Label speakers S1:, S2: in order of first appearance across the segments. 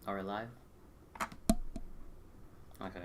S1: Are we live? Okay.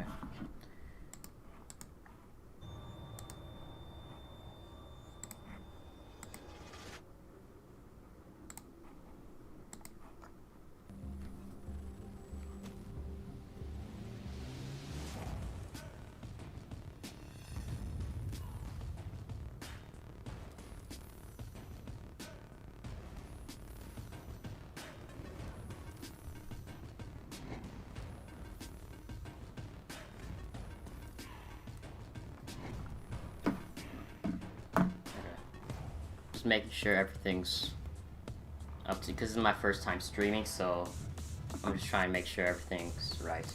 S1: Just making sure everything's up to, because this is my first time streaming, so I'm just trying to make sure everything's right.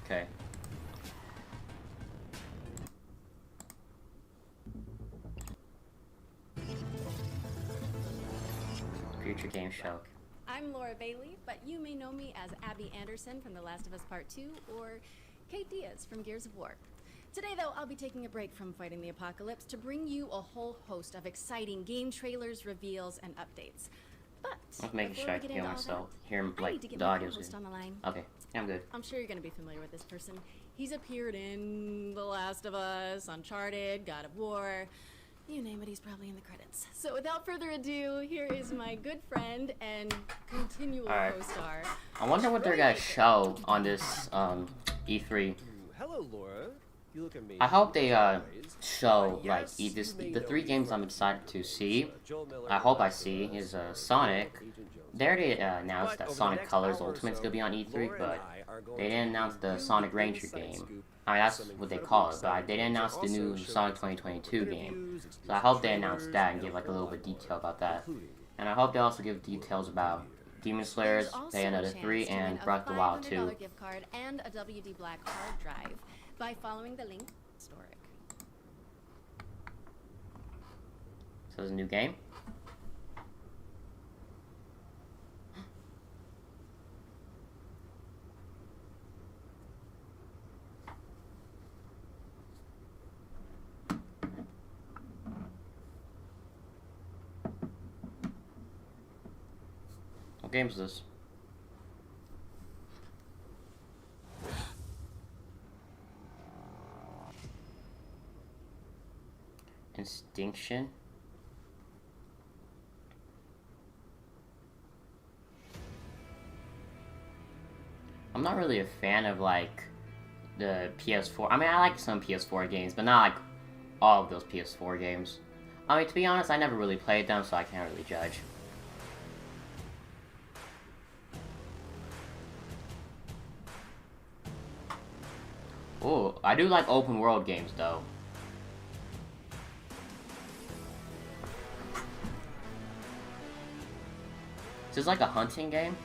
S1: Okay. Future Game Show.
S2: I'm Laura Bailey, but you may know me as Abby Anderson from The Last of Us Part 2 or Kate Diaz from Gears of War. Today, though, I'll be taking a break from fighting the apocalypse to bring you a whole host of exciting game trailers, reveals, and updates. But
S1: I'm making sure I can hear myself. Hear
S2: I need
S1: like
S2: to get
S1: the
S2: my
S1: audio's
S2: co-host
S1: good.
S2: on the line.
S1: Okay, yeah, I'm good.
S2: I'm sure you're going to be familiar with this person. He's appeared in The Last of Us, Uncharted, God of War. You name it, he's probably in the credits. So without further ado, here is my good friend and continual co-star.
S1: I wonder what they're gonna show on this E3.
S3: Hello, Laura. You look amazing.
S1: I hope they show like the 3 games I'm excited to see. I hope I see is Sonic. They already announced that Sonic Colors Ultimate's gonna be on E3, but they didn't announce the Sonic Ranger game. I mean, that's what they call it, but they didn't announce the new Sonic 2022 game. So I hope they announce that and give like a little bit of detail about that. And I hope they also give details about Demon Slayers, Bayonetta 3, and Breath of the Wild 2.
S2: $500 gift card and a WD Black hard drive by following the link historic.
S1: So there's a new game. What game is this? Instinction. I'm not really a fan of like the PS4. I mean, I like some PS4 games, but not like all of those PS4 games. I mean, to be honest, I never really played them, so I can't really judge. Oh, I do like open world games though. Is this like a hunting game?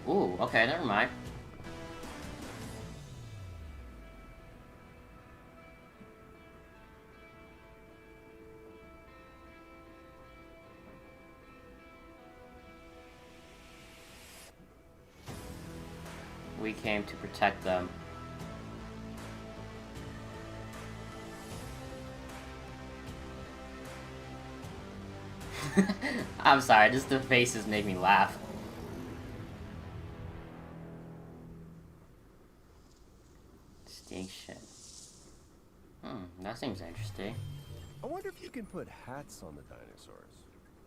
S1: Ooh, okay, never mind. We came to protect them. I'm sorry, just the faces make me laugh. Distinction. That seems interesting.
S3: I wonder if you can put hats on the dinosaurs.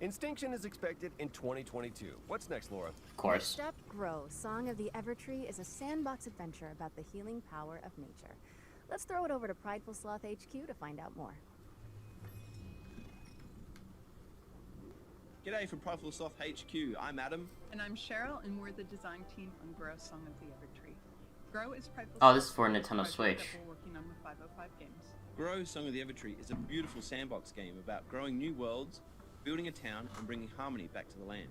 S3: Instinction is expected in 2022. What's next, Laura?
S1: Of course.
S2: Next up, Grow, Song of the Evertree is a sandbox adventure about the healing power of nature. Let's throw it over to Prideful Sloth HQ to find out more.
S4: G'day from Prideful Sloth HQ. I'm Adam.
S5: And I'm Cheryl, and we're the design team on Grow Song of the Evertree. Grow is Prideful
S1: Oh, this is
S5: Sloth's
S1: for
S5: project
S1: Nintendo Switch.
S5: that we're working on with 505 Games.
S4: Grow Song of the Evertree is a beautiful sandbox game about growing new worlds, building a town, and bringing harmony back to the land.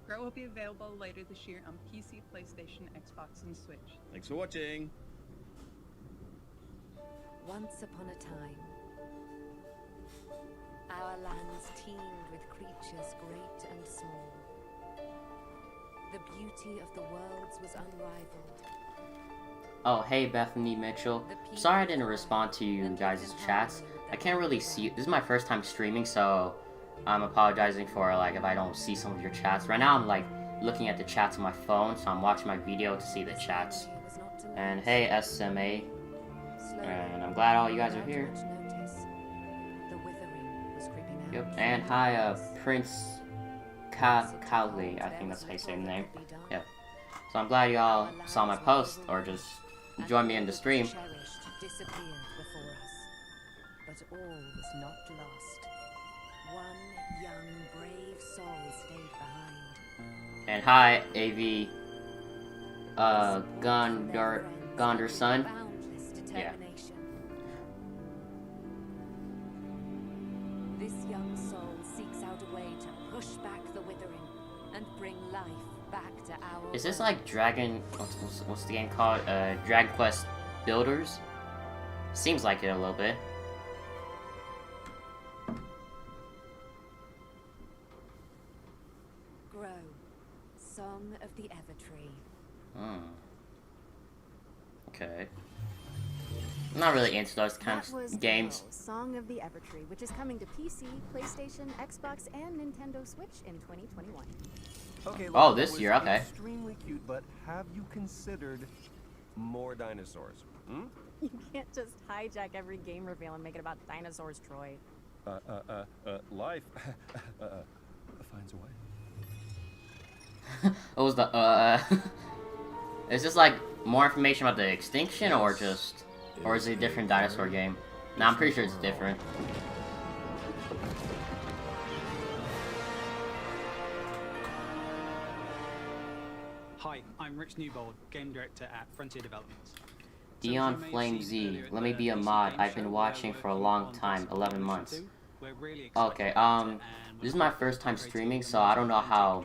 S5: Grow will be available later this year on PC, PlayStation, Xbox, and Switch.
S4: Thanks for watching.
S6: Once upon a time, our lands teemed with creatures great and small. The beauty of the worlds was unrivaled.
S1: Oh, hey Bethany Mitchell. Sorry I didn't respond to you guys' chats. I can't really see. This is my first time streaming, so I'm apologizing for like if I don't see some of your chats. Right now I'm like looking at the chats on my phone, so I'm watching my video to see the chats. And hey SMA, and I'm glad all you guys are here. Yep. And hi Prince Cowley, I think that's how you say the name. Yep. So I'm glad y'all saw my post or just joined me in the stream.
S6: Disappeared before us, but all was not lost. One young, brave soul stayed behind.
S1: And hi, AV, Gondor's son.
S6: Boundless
S1: Yeah.
S6: determination. This young soul seeks out a way to push back the withering and bring life back to our
S1: Is this
S6: world.
S1: like Dragon? What's the game called? Dragon Quest Builders. Seems like it a little bit.
S6: Grow, Song of the Evertree.
S1: Hmm. Okay. I'm not really into those kinds
S2: That was
S1: of games.
S2: Grow, Song of the Evertree, which is coming to PC, PlayStation, Xbox, and Nintendo Switch in 2021.
S3: Okay,
S1: Oh,
S3: look,
S1: this
S3: that was
S1: year, okay.
S3: Extremely cute, but have you considered more dinosaurs? Hmm?
S2: You can't just hijack every game reveal and make it about dinosaurs, Troy.
S3: Life finds a way.
S1: What was the Is this like more information about the extinction or just, or is it a different dinosaur game? No, I'm pretty sure it's different.
S7: Hi, I'm Rich Newbold, game director at Frontier Developments.
S1: Dion Flame Z, let me be a mod. I've been watching for a long time, 11 months. Okay, this is my first time streaming, so I don't know how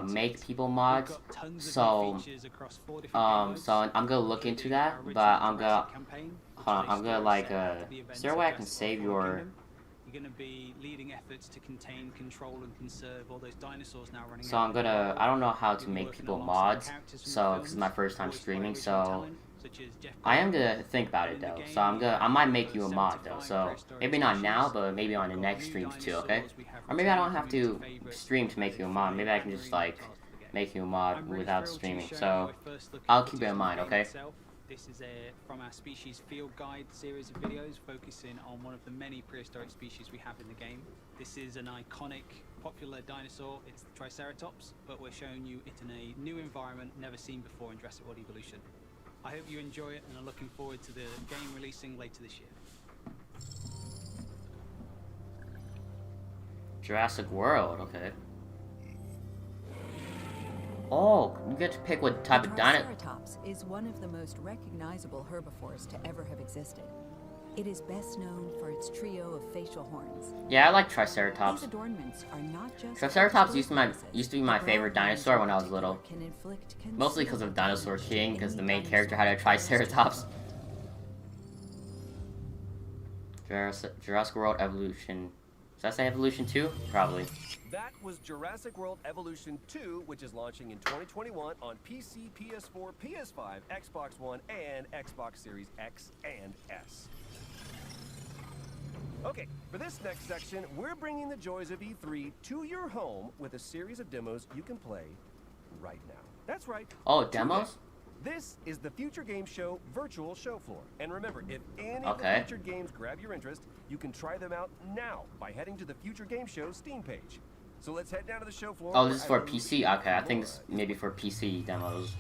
S1: make people mods. So so I'm gonna look into that, but I'm gonna hold on, I'm gonna like is there a way I can save your?
S7: You're going to be leading efforts to contain, control, and conserve all those dinosaurs now running.
S1: So I'm gonna, I don't know how to make people mods, so this is my first time streaming, so I am gonna think about it though. So I might make you a mod though, so maybe not now, but maybe on the next streams too, okay? Or maybe I don't have to stream to make you a mod, maybe I can just like make you a mod without streaming, so I'll keep it in mind, okay?
S7: This is from our Species Field Guide series of videos focusing on one of the many prehistoric species we have in the game. This is an iconic, popular dinosaur. It's the Triceratops, but we're showing you it in a new environment never seen before in Jurassic World Evolution. I hope you enjoy it and are looking forward to the game releasing later this year.
S1: Jurassic World, okay. Oh, you get to pick what type of dinosaur.
S8: Triceratops is one of the most recognizable herbivores to ever have existed. It is best known for its trio of facial horns.
S1: Yeah, I like
S8: These
S1: Triceratops.
S8: adornments are not just
S1: Triceratops
S8: for
S1: used to be my
S8: purposes.
S1: favorite
S8: The brown
S1: dinosaur when I
S8: horns
S1: was
S8: in
S1: little.
S8: particular can inflict
S1: Mostly because of
S8: considerable
S1: Dinosaur
S8: damage
S1: King,
S8: to
S1: because the
S8: any
S1: main
S8: dinosaur
S1: character had a Triceratops. Jurassic World Evolution. Does that say Evolution 2? Probably.
S3: That was Jurassic World Evolution 2, which is launching in 2021 on PC, PS4, PS5, Xbox One, and Xbox Series X and S. Okay, for this next section, we're bringing the joys of E3 to your home with a series of demos you can play right now. That's right.
S1: Oh, demos?
S3: This is the Future Game Show virtual show floor. And remember, if any of the
S1: Okay.
S3: featured games grab your interest, you can try them out now by heading to the Future Game Show Steam page. So let's head down to the show floor.
S1: Oh,
S3: where
S1: this is for
S3: will
S1: PC? Okay, I think it's maybe for PC demos.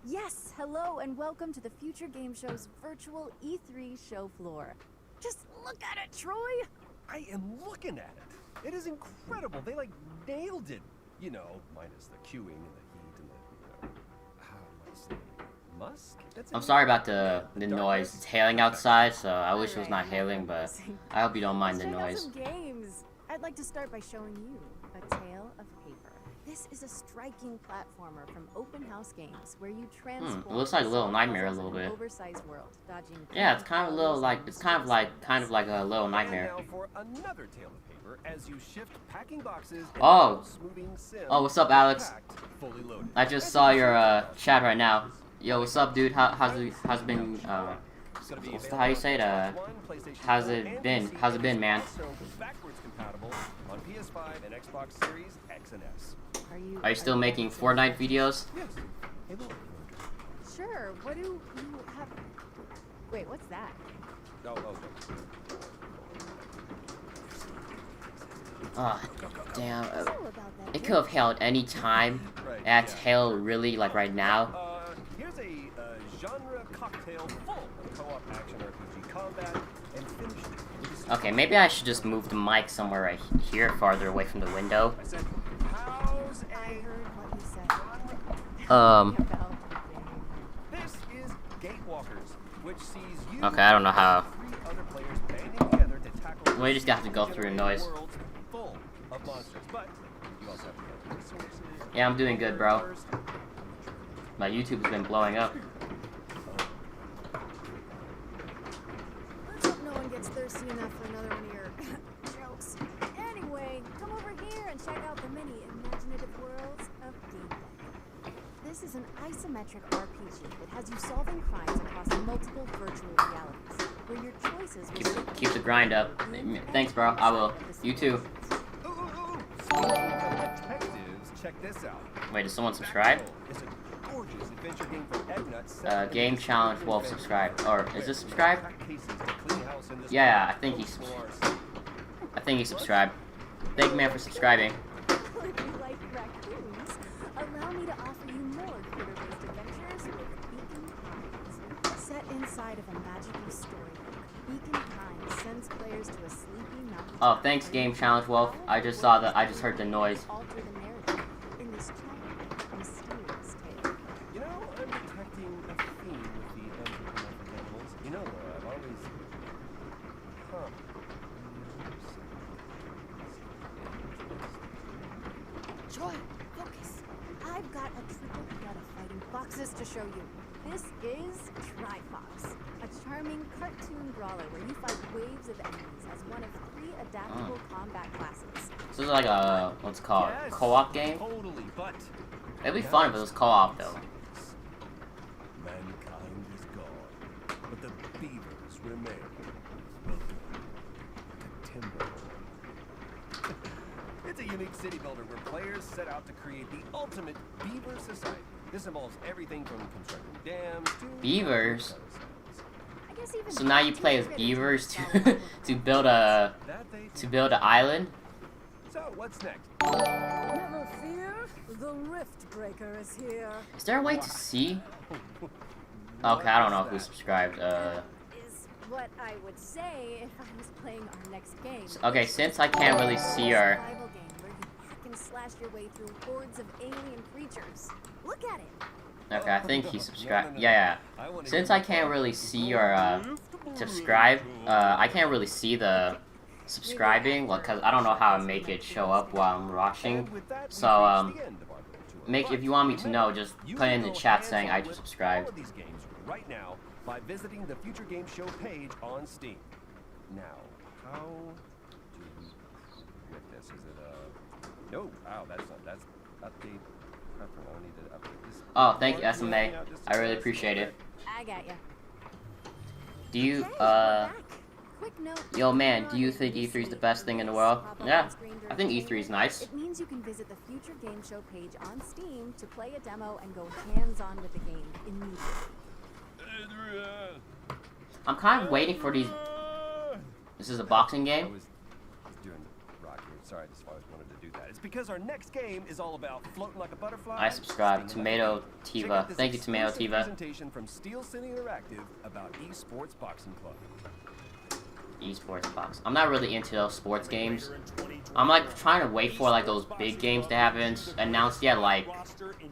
S2: Yes, hello and welcome to the Future Game Show's virtual E3 show floor. Just look at it, Troy!
S3: I am looking at it. It is incredible. They like nailed it. You know, minus the queuing and the heat and the, how do I say, musk? That's
S1: I'm
S3: it.
S1: sorry about the noise. It's hailing outside, so I wish it was not
S2: Alright,
S1: hailing, but I hope you don't mind the
S2: Let's check out
S1: noise.
S2: some games. I'd like to start by showing you A Tale of Paper. This is a striking platformer from Open House Games where you transform.
S1: It looks like a Little
S2: solve
S1: Nightmare a
S2: puzzles
S1: little
S2: in an
S1: bit.
S2: Oversized world, dodging
S1: Yeah, it's kind of a little
S2: pitfalls
S1: like,
S2: and
S1: it's kind of like a Little
S3: And
S1: Nightmare.
S3: now for another Tale of Paper as you shift packing boxes and
S1: Oh.
S3: smoothing sim
S1: Oh, what's up, Alex?
S3: packed, fully loaded.
S1: I just saw your chat right now. Yo, what's up, dude? How's been? How you say it? How's it been? How's it been, man?
S3: Backwards compatible on PS5 and Xbox Series X and S.
S1: Are you still making Fortnite videos?
S3: Yes. Hey, look.
S2: Sure. What do you have? Wait, what's that?
S3: Oh.
S1: Ah, damn.
S2: All about that.
S1: It could have hailed any time.
S3: Right,
S1: That's
S3: yeah.
S1: hail really like right now.
S3: Here's a genre cocktail full of co-op action RPG combat and finishing.
S1: Okay, maybe I should just move the mic somewhere right here, farther away from the window.
S3: I said, how's
S2: I
S3: a
S2: heard what you said.
S3: This is Gatewalkers, which sees you
S1: Okay, I don't know how.
S3: and 3 other players banding together to tackle
S1: We just have to go through the noise.
S3: worlds full of monsters. But you also have to get resources.
S1: Yeah, I'm doing good, bro. My YouTube's been blowing up.
S2: Let's hope no one gets thirsty enough for another one of your jokes. Anyway, come over here and check out the many imaginative worlds of gameplay. This is an isometric RPG that has you solving crimes across multiple virtual realities, where your choices will
S1: Keep the grind up. Thanks, bro. I will. You too.
S3: Detectives, check this out.
S1: Wait, did someone subscribe?
S3: It's a gorgeous adventure game from Egnut.
S1: Game Challenge Wolf subscribe. Or is this subscribe?
S3: Cases to clean house in this
S1: Yeah, I think he subscribed. Thank you, man, for subscribing.
S2: If you like raccoons, allow me to offer you more critter-based adventures with Beacon Pines. Set inside of a magical storybook, Beacon Pines sends players to a sleepy mountain.
S1: Oh, thanks, Game Challenge Wolf. I just saw the. I just heard the noise.
S2: Alter the narrative in this charming, mysterious tale.
S3: You know, I'm detecting a theme with the anthropomorphic animals. You know, though, I've always... Huh.
S2: Joy, focus. I've got a triple threat of fighting foxes to show you. This is Trifox, a charming cartoon brawler where you fight waves of enemies as one of 3 adaptable combat classes.
S1: This is like a what's it called
S3: Yes,
S1: co-op game.
S3: Totally, but...
S1: It'd be fun if it was co-op though.
S3: Mankind is gone, but the beavers remain. Welcome to Timber. It's a unique city builder where players set out to create the ultimate beaver society. This involves everything from constructing dams to...
S1: Beavers?
S2: I guess even
S1: So now you play as beavers to to build an island.
S3: So, what's next?
S2: Never fear, the Rift Breaker is here.
S1: Is there a way to see? Okay, I don't know who subscribed.
S2: Is what I would say if I was playing our next game.
S1: Okay, since I can't really see our.
S2: Survival game where you hack and slash your way through hordes of alien creatures. Look at it.
S1: Okay, I think he subscribed. Yeah. Since I can't really see or subscribe, I can't really see the subscribing, because I don't know how to make it show up while I'm watching. So if you want me to know, just put in the chat saying I just subscribed.
S3: These games right now by visiting the Future Game Show page on Steam. Now, how do we get this? Is it no? Wow, that's update. I need to update this.
S1: Oh, thank you, SMA. I really appreciate it.
S2: I got ya.
S1: Do you
S2: Quick note.
S1: Yo man, do you think E3 is the best thing in the world? Yeah, I think E3 is nice.
S2: It means you can visit the Future Game Show page on Steam to play a demo and go hands-on with the game immediately.
S1: I'm kind of waiting for these. This is a boxing
S3: I
S1: game.
S3: was doing Rocky. Sorry, I just always wanted to do that. It's because our next game is all about floating like a butterfly.
S1: I subscribe.
S3: stinging like a
S1: Tomato
S3: bee. Check out
S1: Tiva.
S3: this
S1: Thank you, Tomato
S3: exclusive
S1: Tiva.
S3: Presentation from Steel City Interactive about esports boxing club.
S1: Esports box. I'm not really into those sports games. I'm like trying to wait for like those big games that haven't announced yet, like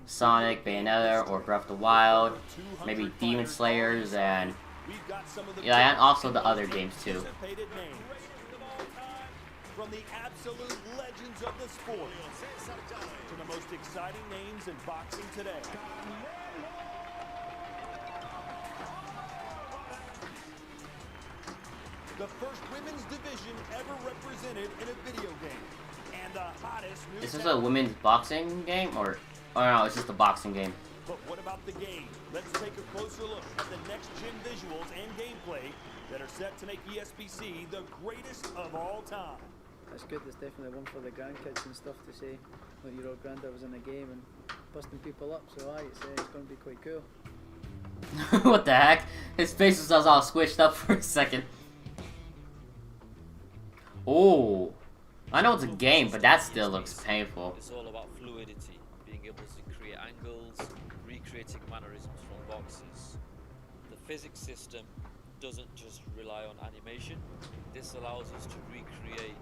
S1: Sonic, Bayonetta, or Breath of the Wild, maybe Demon Slayers, and yeah, and also the other games too.
S9: From the absolute legends of the sport to the most exciting names in boxing today. The first women's division ever represented in a video game. And the hottest new
S1: Is this a women's boxing game, or oh no, it's just a boxing game?
S9: But what about the game? Let's take a closer look at the next-gen visuals and gameplay that are set to make ESPC the greatest of all time.
S10: That's good. There's definitely one for the grandkids and stuff to say that your old granddad was in the game and busting people up. So it's going to be quite cool.
S1: What the heck? His face was all squished up for a second. Oh, I know it's a game, but that still looks painful.
S11: It's all about fluidity, being able to create angles, recreating mannerisms from boxes. The physics system doesn't just rely on animation. This allows us to recreate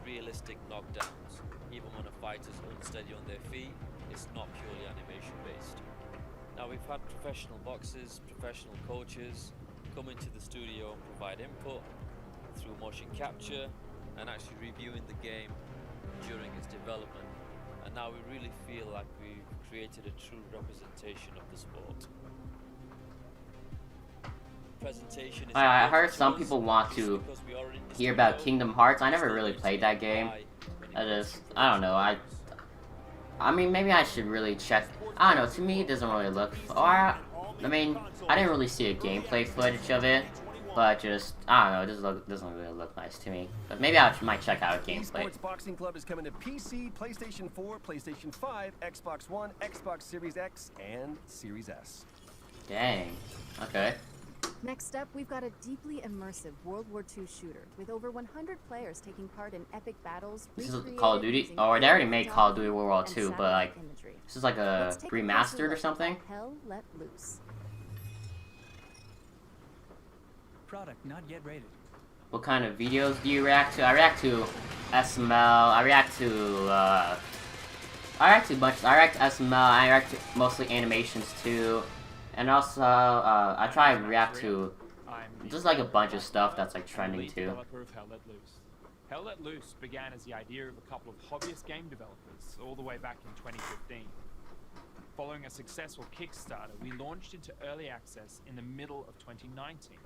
S11: realistic knockdowns. Even when a fighter's unsteady on their feet, it's not purely animation based. Now we've had professional boxers, professional coaches come into the studio and provide input through motion capture and actually reviewing the game during its development. And now we really feel like we've created a true representation of the sport. Presentation is
S1: I heard some people want to hear about Kingdom Hearts. I never really played that game. I don't know. I mean, maybe I should really check. I don't know. To me, it doesn't really look. I mean, I didn't really see a gameplay footage of it, but just I don't know. It doesn't really look nice to me. But maybe I might check out a gameplay.
S3: Esports Boxing Club is coming to PC, PlayStation 4, PlayStation 5, Xbox One, Xbox Series X, and Series S.
S1: Dang. Okay.
S2: Next up, we've got a deeply immersive World War II shooter with over 100 players taking part in epic battles.
S1: This is Call of Duty. Oh, they already made Call of Duty World War II, but like, this is like a remastered or something.
S2: Hell Let Loose.
S12: Product not yet rated.
S1: What kind of videos do you react to? I react to SML. I react to SML. I react to mostly animations too. And also, I try and react to just like a bunch of stuff that's like trending too.
S13: Developer of Hell Let Loose. Hell Let Loose began as the idea of a couple of hobbyist game developers all the way back in 2015. Following a successful Kickstarter, we launched into early access in the middle of 2019.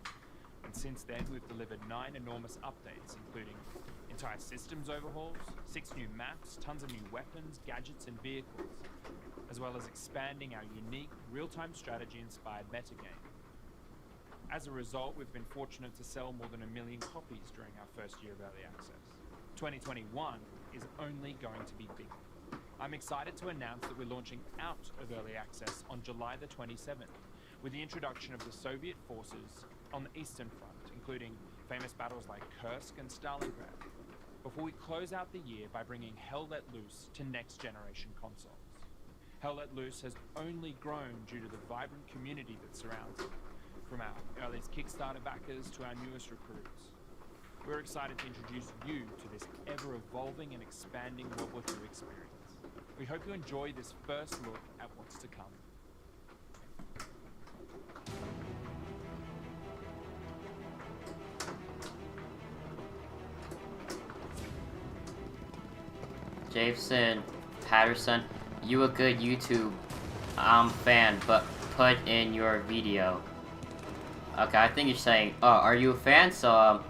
S13: And since then, we've delivered 9 enormous updates, including entire systems overhauls, 6 new maps, tons of new weapons, gadgets, and vehicles, as well as expanding our unique real-time strategy-inspired metagame. As a result, we've been fortunate to sell more than 1 million copies during our first year of early access. 2021 is only going to be bigger. I'm excited to announce that we're launching out of early access on July the 27th, with the introduction of the Soviet forces on the Eastern Front, including famous battles like Kursk and Stalingrad, before we close out the year by bringing Hell Let Loose to next-generation consoles. Hell Let Loose has only grown due to the vibrant community that surrounds it, from our earliest Kickstarter backers to our newest recruits. We're excited to introduce you to this ever-evolving and expanding World War II experience. We hope you enjoy this first look at what's to come.
S1: Jason Patterson, you a good YouTube fan, but put in your video. Okay, I think you're saying, oh, are you a fan? So,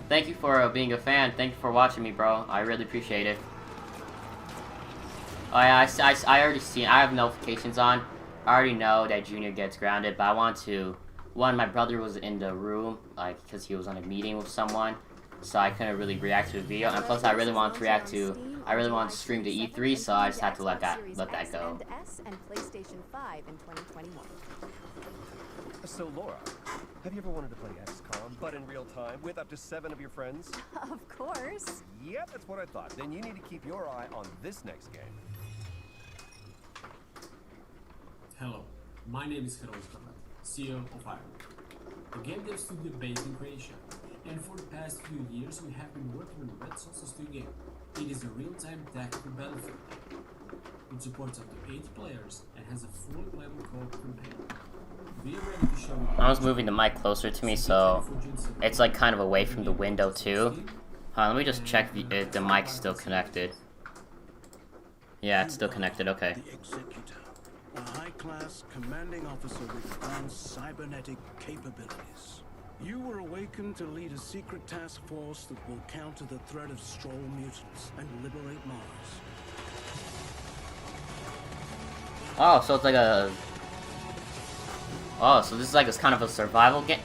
S1: thank you for being a fan. Thank you for watching me, bro. I really appreciate it. Oh yeah, I already seen, I have notifications on. I already know that Junior gets grounded, but I want to, my brother was in the room, like, because he was on a meeting with someone. So I couldn't really react to the video, and plus I really want to react to, I really want to stream to E3, so I just had to let that go.
S2: And PlayStation 5 in 2021.
S3: So Laura, have you ever wanted to play XCOM, but in real time, with up to 7 of your friends?
S2: Of course.
S3: Yep, that's what I thought. Then you need to keep your eye on this next game.
S14: Hello, my name is Heroes Kamat, CEO of Iron. The game dev studio based in Croatia. And for the past few years, we have been working on Red Solstice 2 game. It is a real-time tactical battlefield game. It supports up to 8 players and has a fully playable co-op campaign. We are ready to show you.
S1: I was moving the mic closer to me, so it's like kind of away from the window too. Let me just check if the mic's still connected. Yeah, it's still connected. Okay.
S15: The Executor, a high-class commanding officer with advanced cybernetic capabilities. You were awakened to lead a secret task force that will counter the threat of Stroll mutants and liberate Mars.
S1: Oh, so it's like a Oh, so this is like a kind of a survival game.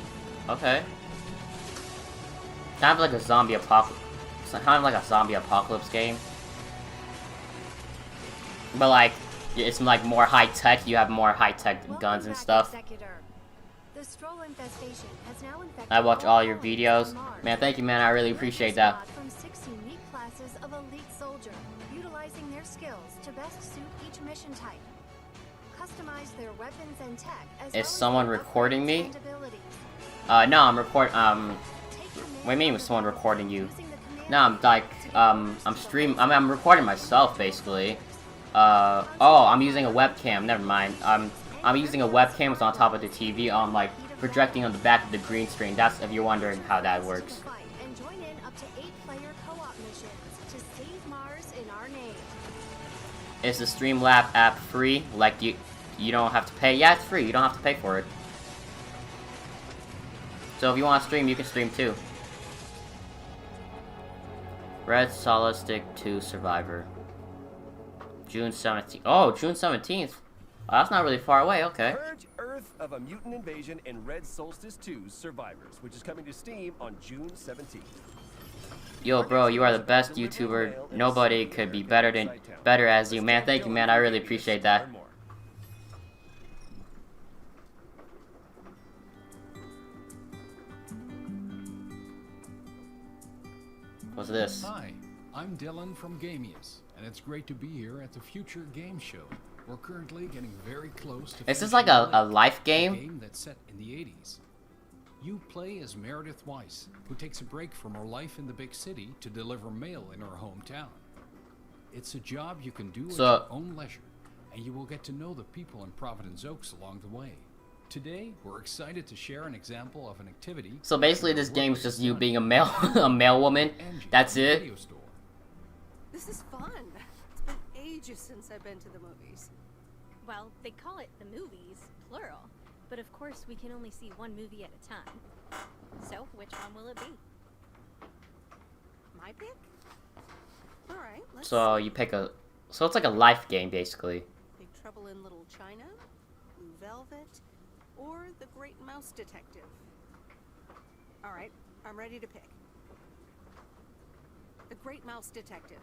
S1: Okay. Kind of like a zombie apocalypse. Kind of like a zombie apocalypse game. But like, it's like more high tech. You have more high tech guns and stuff.
S16: The Stroll infestation has now infected
S1: I watch all your videos. Man, thank you, man. I really appreciate that.
S16: from 6 unique classes of elite soldier, utilizing their skills to best suit each mission type. Customize their weapons and tech as well
S1: Is
S16: as
S1: someone
S16: their
S1: recording
S16: upgrades
S1: me?
S16: and abilities.
S1: No, I'm what do you mean with someone recording you? No, I'm like, I'm recording myself, basically. Oh, I'm using a webcam, never mind. I'm using a webcam that's on top of the TV, like, projecting on the back of the green screen. That's if you're wondering how that works.
S16: And join in up to 8-player co-op missions to save Mars in our name.
S1: Is the Streamlabs app free? Like, you don't have to pay? Yeah, it's free. You don't have to pay for it. So if you want to stream, you can stream too. Red Solid Stick 2 Survivor. June 17th. Oh, June 17th. Oh, that's not really far away, okay.
S3: Purge Earth of a Mutant Invasion and Red Solstice 2 Survivors, which is coming to Steam on June 17th.
S1: Yo, bro, you are the best YouTuber. Nobody could be better as you. Man, thank you, man. I really appreciate that. What's this?
S17: Hi, I'm Dylan from Gamius, and it's great to be here at the Future Game Show. We're currently getting very close to
S1: Is this like a life game?
S17: A game that's set in the 80s. You play as Meredith Weiss, who takes a break from her life in the big city to deliver mail in her hometown. It's a job you can do at your own leisure, and you will get to know the people in Providence Oaks along the way. Today, we're excited to share an example of an activity.
S1: So basically, this game is just you being a male woman. That's it.
S18: This is fun. It's been ages since I've been to the movies.
S2: Well, they call it the movies, plural. But of course, we can only see one movie at a time. So, which one will it be?
S18: My pick? All right, let's
S1: So you pick a. So it's like a life game, basically.
S18: Big Trouble in Little China, Blue Velvet, or The Great Mouse Detective. All right, I'm ready to pick. The Great Mouse Detective.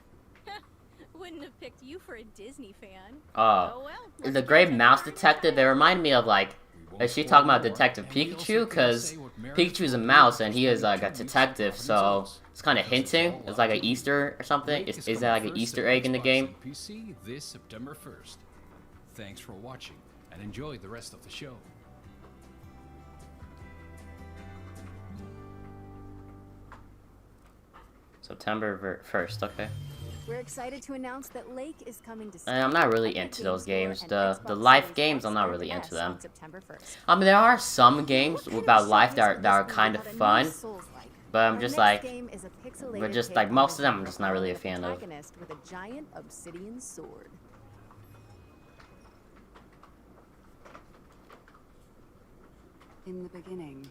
S2: Wouldn't have picked you for a Disney fan.
S1: Oh well. The Great Mouse Detective. They remind me of like. Is she talking about Detective Pikachu? Because Pikachu's a mouse and he is like a detective, so it's kind of hinting. It's like an Easter or something. Is that like an Easter egg in the game?
S17: PC this September 1st. Thanks for watching and enjoy the rest of the show.
S1: September 1st, okay.
S2: We're excited to announce that Lake is coming to
S1: I'm not really into those games. The life games, I'm not really into them.
S2: September 1st.
S1: I mean, there are some games about life that are kind of fun, but I'm just like, most of them I'm just not really a fan of.
S2: With a giant obsidian sword.
S19: In the beginning,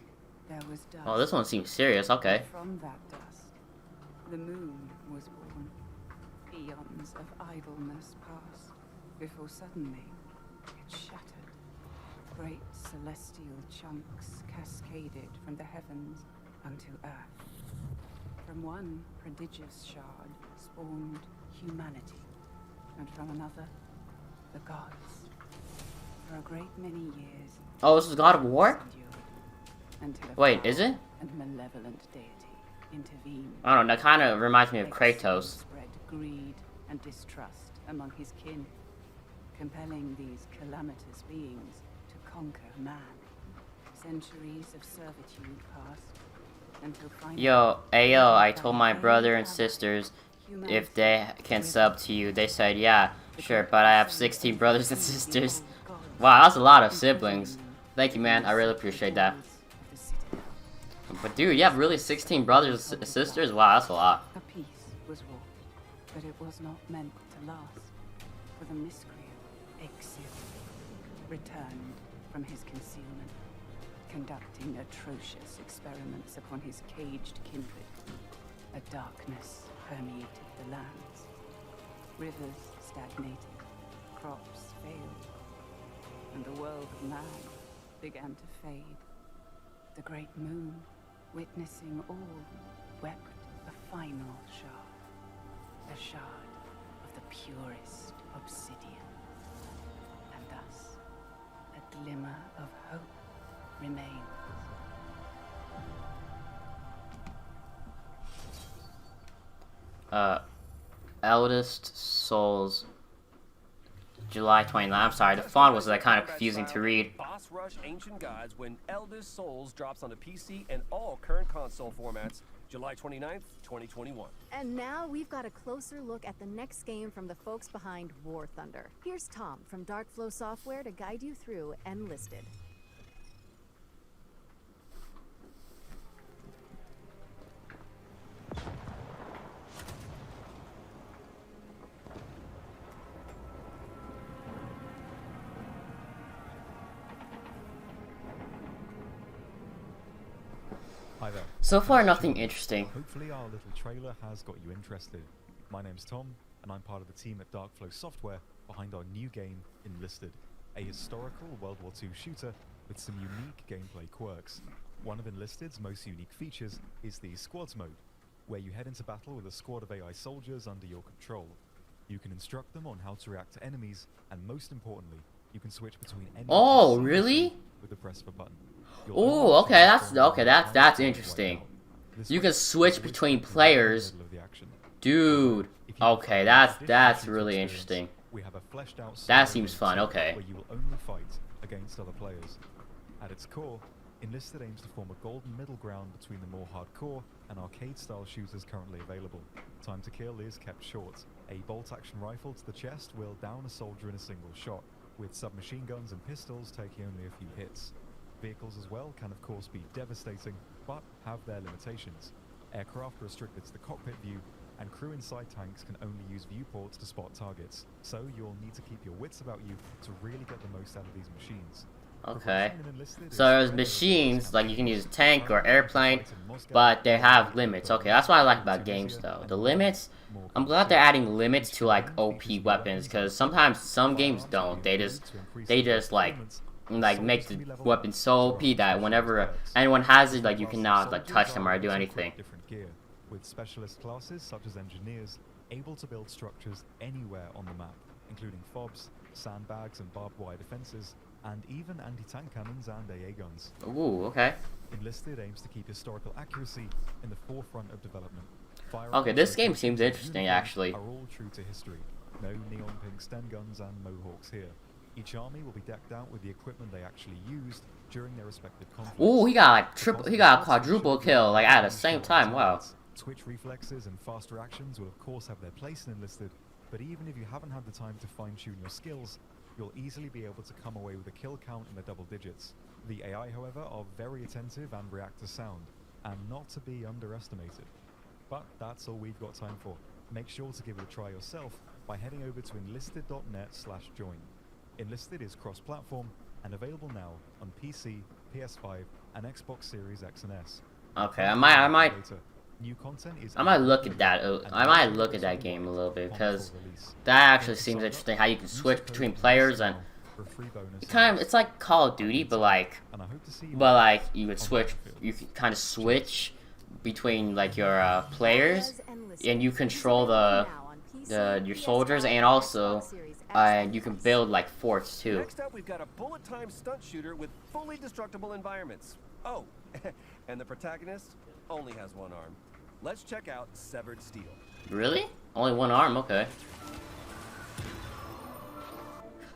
S19: there was dust.
S1: Oh, this one seems serious. Okay.
S19: From that dust, the moon was born. Eons of idleness passed before suddenly it shattered. Great celestial chunks cascaded from the heavens unto earth. From one prodigious shard spawned humanity, and from another, the gods. For a great many years.
S1: Oh, this is God of War? Wait, is it?
S19: And malevolent deity intervened.
S1: I don't know, that kind of reminds me of Kratos.
S19: Spread greed and distrust among his kin, compelling these calamitous beings to conquer man. Centuries of servitude passed until finally.
S1: Yo, ayo, I told my brother and sisters if they can sub to you. They said, yeah, sure, but I have 16 brothers and sisters. Wow, that's a lot of siblings. Thank you, man. I really appreciate that. But dude, you have really 16 brothers and sisters? Wow, that's a lot.
S19: A peace was wrought, but it was not meant to last. For the miscreant, Exil, returned from his concealment, conducting atrocious experiments upon his caged kindred. A darkness permeated the lands. Rivers stagnated, crops failed, and the world of man began to fade. The great moon, witnessing all, wept a final shard. A shard of the purest obsidian. And thus, a glimmer of hope remains.
S1: Eldest Souls, July 29th. I'm sorry, the font was like kind of confusing to read.
S3: Boss Rush Ancient Gods when Eldest Souls drops onto PC and all current console formats, July 29th, 2021.
S2: And now we've got a closer look at the next game from the folks behind War Thunder. Here's Tom from Darkflow Software to guide you through Enlisted.
S20: Hi there.
S1: So far, nothing interesting.
S20: Hopefully our little trailer has got you interested. My name's Tom, and I'm part of the team at Darkflow Software behind our new game, Enlisted, a historical World War II shooter with some unique gameplay quirks. One of Enlisted's most unique features is the Squads mode, where you head into battle with a squad of AI soldiers under your control. You can instruct them on how to react to enemies, and most importantly, you can switch between any
S1: really?
S20: with the press of a button.
S1: Oh, okay, that's interesting. You can switch between players. Dude. Okay, that's really interesting. That seems fun, okay.
S20: Where you will only fight against other players. At its core, Enlisted aims to form a golden middle ground between the more hardcore and arcade-style shooters currently available. Time to kill is kept short. A bolt-action rifle to the chest will down a soldier in a single shot, with submachine guns and pistols taking only a few hits. Vehicles as well can of course be devastating, but have their limitations. Aircraft are restricted to the cockpit view, and crew inside tanks can only use viewports to spot targets, so you'll need to keep your wits about you to really get the most out of these machines.
S1: Okay. So there's machines, like you can use a tank or airplane, but they have limits. Okay, that's what I like about games though. The limits, I'm glad they're adding limits to like OP weapons, because sometimes some games don't. They just like make the weapon so OP that whenever anyone has it, like you cannot like touch them or do anything.
S20: Different gear, with specialist classes such as engineers able to build structures anywhere on the map, including FOBs, sandbags and barbed wire defenses, and even anti-tank cannons and AA guns.
S1: Ooh, okay.
S20: Enlisted aims to keep historical accuracy in the forefront of development.
S1: Okay, this game seems interesting actually.
S20: Are all true to history. No neon pink Sten guns and mohawks here. Each army will be decked out with the equipment they actually used during their respective conflicts.
S1: Ooh, he got a quadruple kill like at the same time. Wow.
S20: Twitch reflexes and fast reactions will of course have their place in Enlisted, but even if you haven't had the time to fine-tune your skills, you'll easily be able to come away with a kill count in the double digits. The AI, however, are very attentive and react to sound, and not to be underestimated. But that's all we've got time for. Make sure to give it a try yourself by heading over to enlisted.net/join. Enlisted is cross-platform and available now on PC, PS5, and Xbox Series X and S.
S1: Okay, I might
S20: New content is
S1: look at that. I might look at that game a little bit, because that actually seems interesting. How you can switch between players, and it's like Call of Duty, but like you could switch. You can kind of switch between like your players, and you control your soldiers, and also you can build like forts too.
S3: Next up, we've got a bullet time stunt shooter with fully destructible environments. Oh, and the protagonist only has one arm. Let's check out Severed Steel.
S1: Really? Only one arm? Okay.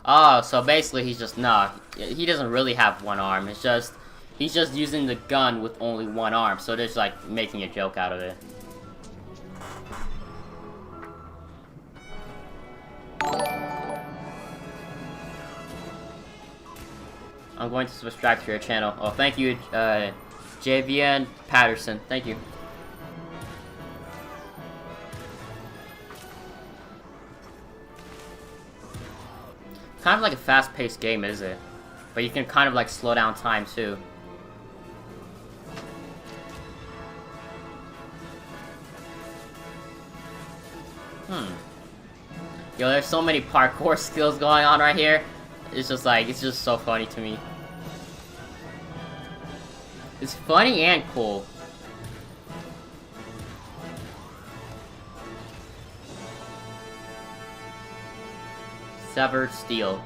S1: Oh, so basically he doesn't really have one arm. It's just he's just using the gun with only one arm. So they're just like making a joke out of it. I'm going to subscribe to your channel. Oh, thank you, JVN Patterson. Thank you. Kind of like a fast-paced game, is it? But you can kind of like slow down time too. Yo, there's so many parkour skills going on right here. It's just so funny to me. It's funny and cool. Severed Steel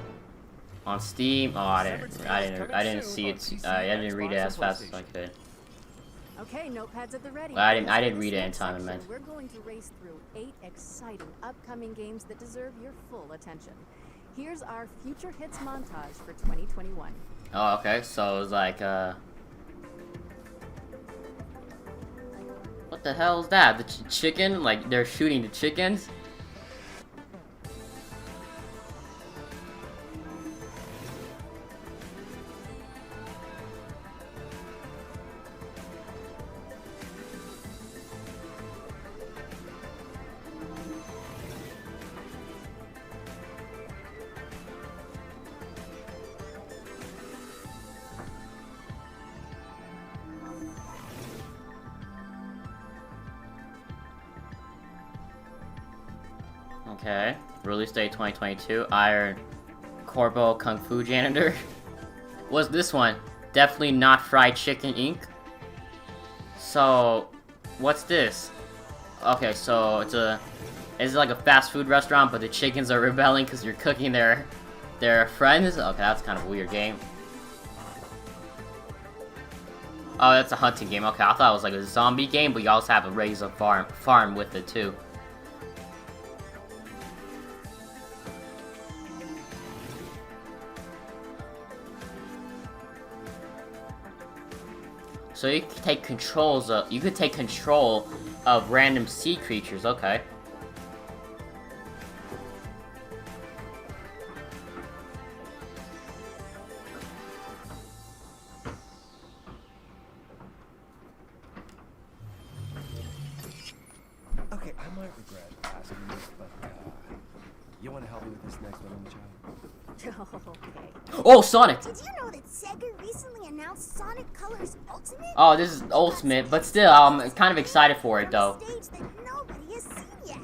S1: on Steam. Oh, I didn't see it. I didn't read it as fast as I could.
S2: Okay, notepads at the ready.
S1: I didn't read it in time. I meant.
S2: We're going to race through 8 exciting upcoming games that deserve your full attention. Here's our future hits montage for 2021.
S1: Oh, okay. So it's like what the hell is that? The chicken? Like they're shooting the chickens? Okay. Release date 2022. Iron Corbo Kung Fu Janitor. What's this one? Definitely not Fried Chicken Inc. So, what's this? Okay, so it's like a fast food restaurant, but the chickens are rebelling because you're cooking their friends. Okay, that's kind of a weird game. Oh, that's a hunting game. Okay, I thought it was like a zombie game, but you also have a raise a farm with it too. So you can take control of random sea creatures. Okay.
S3: Okay, I might regret asking this, but you want to help me with this next one, child?
S2: Okay.
S1: Oh, Sonic!
S16: Did you know that Sega recently announced Sonic Colors Ultimate?
S1: Oh, this is Ultimate, but still, I'm kind of excited for it though.
S16: Stage that nobody has seen yet.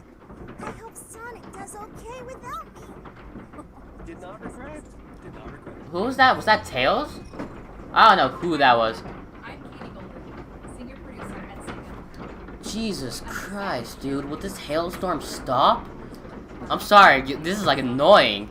S16: I hope Sonic does okay without me.
S3: Did not regret. Did not regret.
S1: Who was that? Was that Tails? I don't know who that was.
S21: I'm Katie Golden, senior producer at Sega.
S1: Jesus Christ, dude! Will this hailstorm stop? I'm sorry, this is like annoying.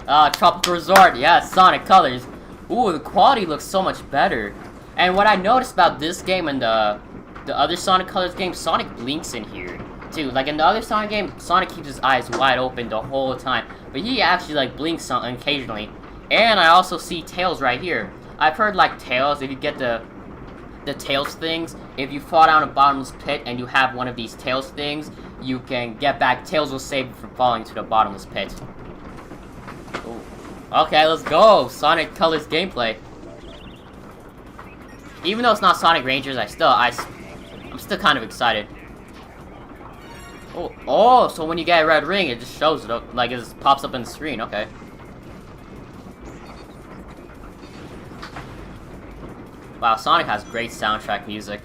S1: Tropical Resort, yeah, Sonic Colors. Ooh, the quality looks so much better. And what I noticed about this game and the other Sonic Colors game, Sonic blinks in here too. Like in the other Sonic game, Sonic keeps his eyes wide open the whole time, but he actually like blinks occasionally. And I also see Tails right here. I've heard like Tails, if you get the Tails things, if you fall down a bottomless pit and you have one of these Tails things, you can get back. Tails will save you from falling to the bottomless pit. Ooh. Okay, let's go! Sonic Colors gameplay. Even though it's not Sonic Rangers, I'm still kind of excited. Oh, so when you get a red ring, it just shows it up, like it just pops up on the screen. Okay. Wow, Sonic has great soundtrack music.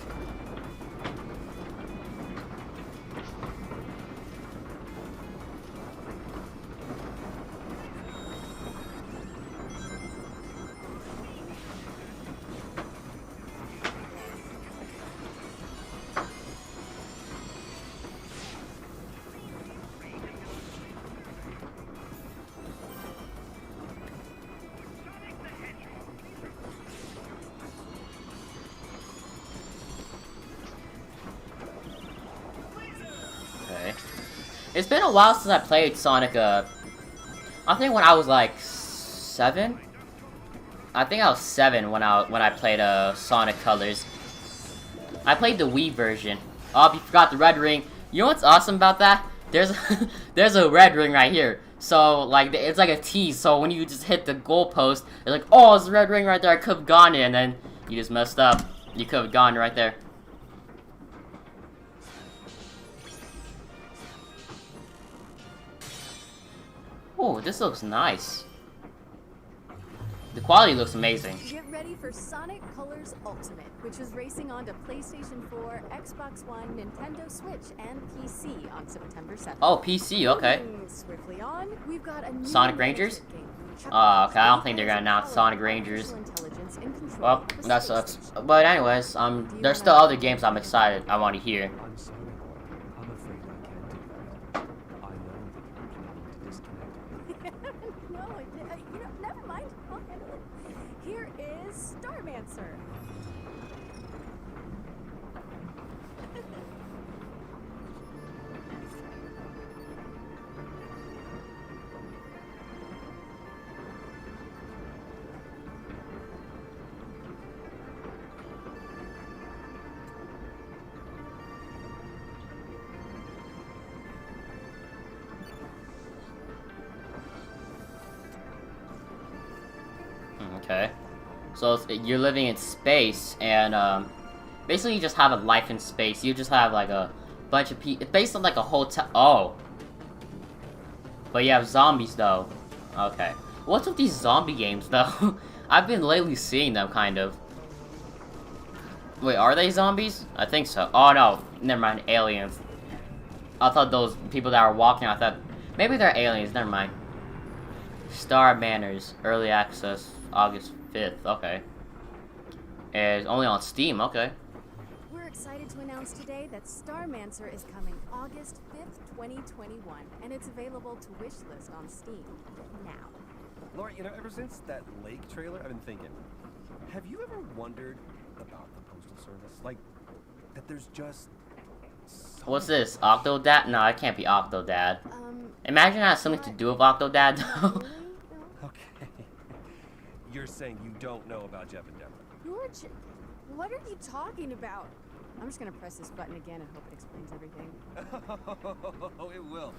S1: It's been a while since I played Sonic, I think when I was like 7? I think I was 7 when I played Sonic Colors. I played the Wii version. Oh, you forgot the red ring. You know what's awesome about that? There's a red ring right here. So like it's like a tease. So when you just hit the goalpost, you're like, oh, it's a red ring right there. I could have gone in, and then you just messed up. You could have gone right there. Oh, this looks nice. The quality looks amazing.
S2: Get ready for Sonic Colors Ultimate, which is racing onto PlayStation 4, Xbox One, Nintendo Switch, and PC on September 7th.
S1: Oh, PC, okay.
S2: Moving swiftly on, we've got a new
S1: Sonic Rangers?
S2: game from
S1: Oh, okay, I don't think they're gonna announce Sonic Rangers. Well, that sucks. But anyways, there's still other games I want to hear.
S3: I'm sorry, Lord. I'm afraid I can't do that. I know that you need to disconnect.
S2: No, you know, never mind. I'll handle it. Here is Starmancer.
S1: Okay. So you're living in space, and basically you just have a life in space. You just have like a bunch of people. It's based on like a hotel. Oh. But you have zombies though. Okay. What's with these zombie games though? I've been lately seeing them kind of. Wait, are they zombies? I think so. Oh no, never mind. Aliens. I thought those people that were walking. I thought maybe they're aliens. Never mind. Star Manners, early access, August 5th. Okay. It's only on Steam. Okay.
S2: We're excited to announce today that Starmancer is coming August 5th, 2021, and it's available to wishlist on Steam now.
S3: Laura, you know, ever since that lake trailer, I've been thinking, have you ever wondered about the Postal Service? Like, that there's just...
S1: What's this? Octodad? No, it can't be Octodad. Imagine that has something to do with Octodad, though.
S3: Okay. You're saying you don't know about Jeff and Deborah?
S2: George, what are you talking about? I'm just gonna press this button again and hope it explains everything.
S3: Oh, it will.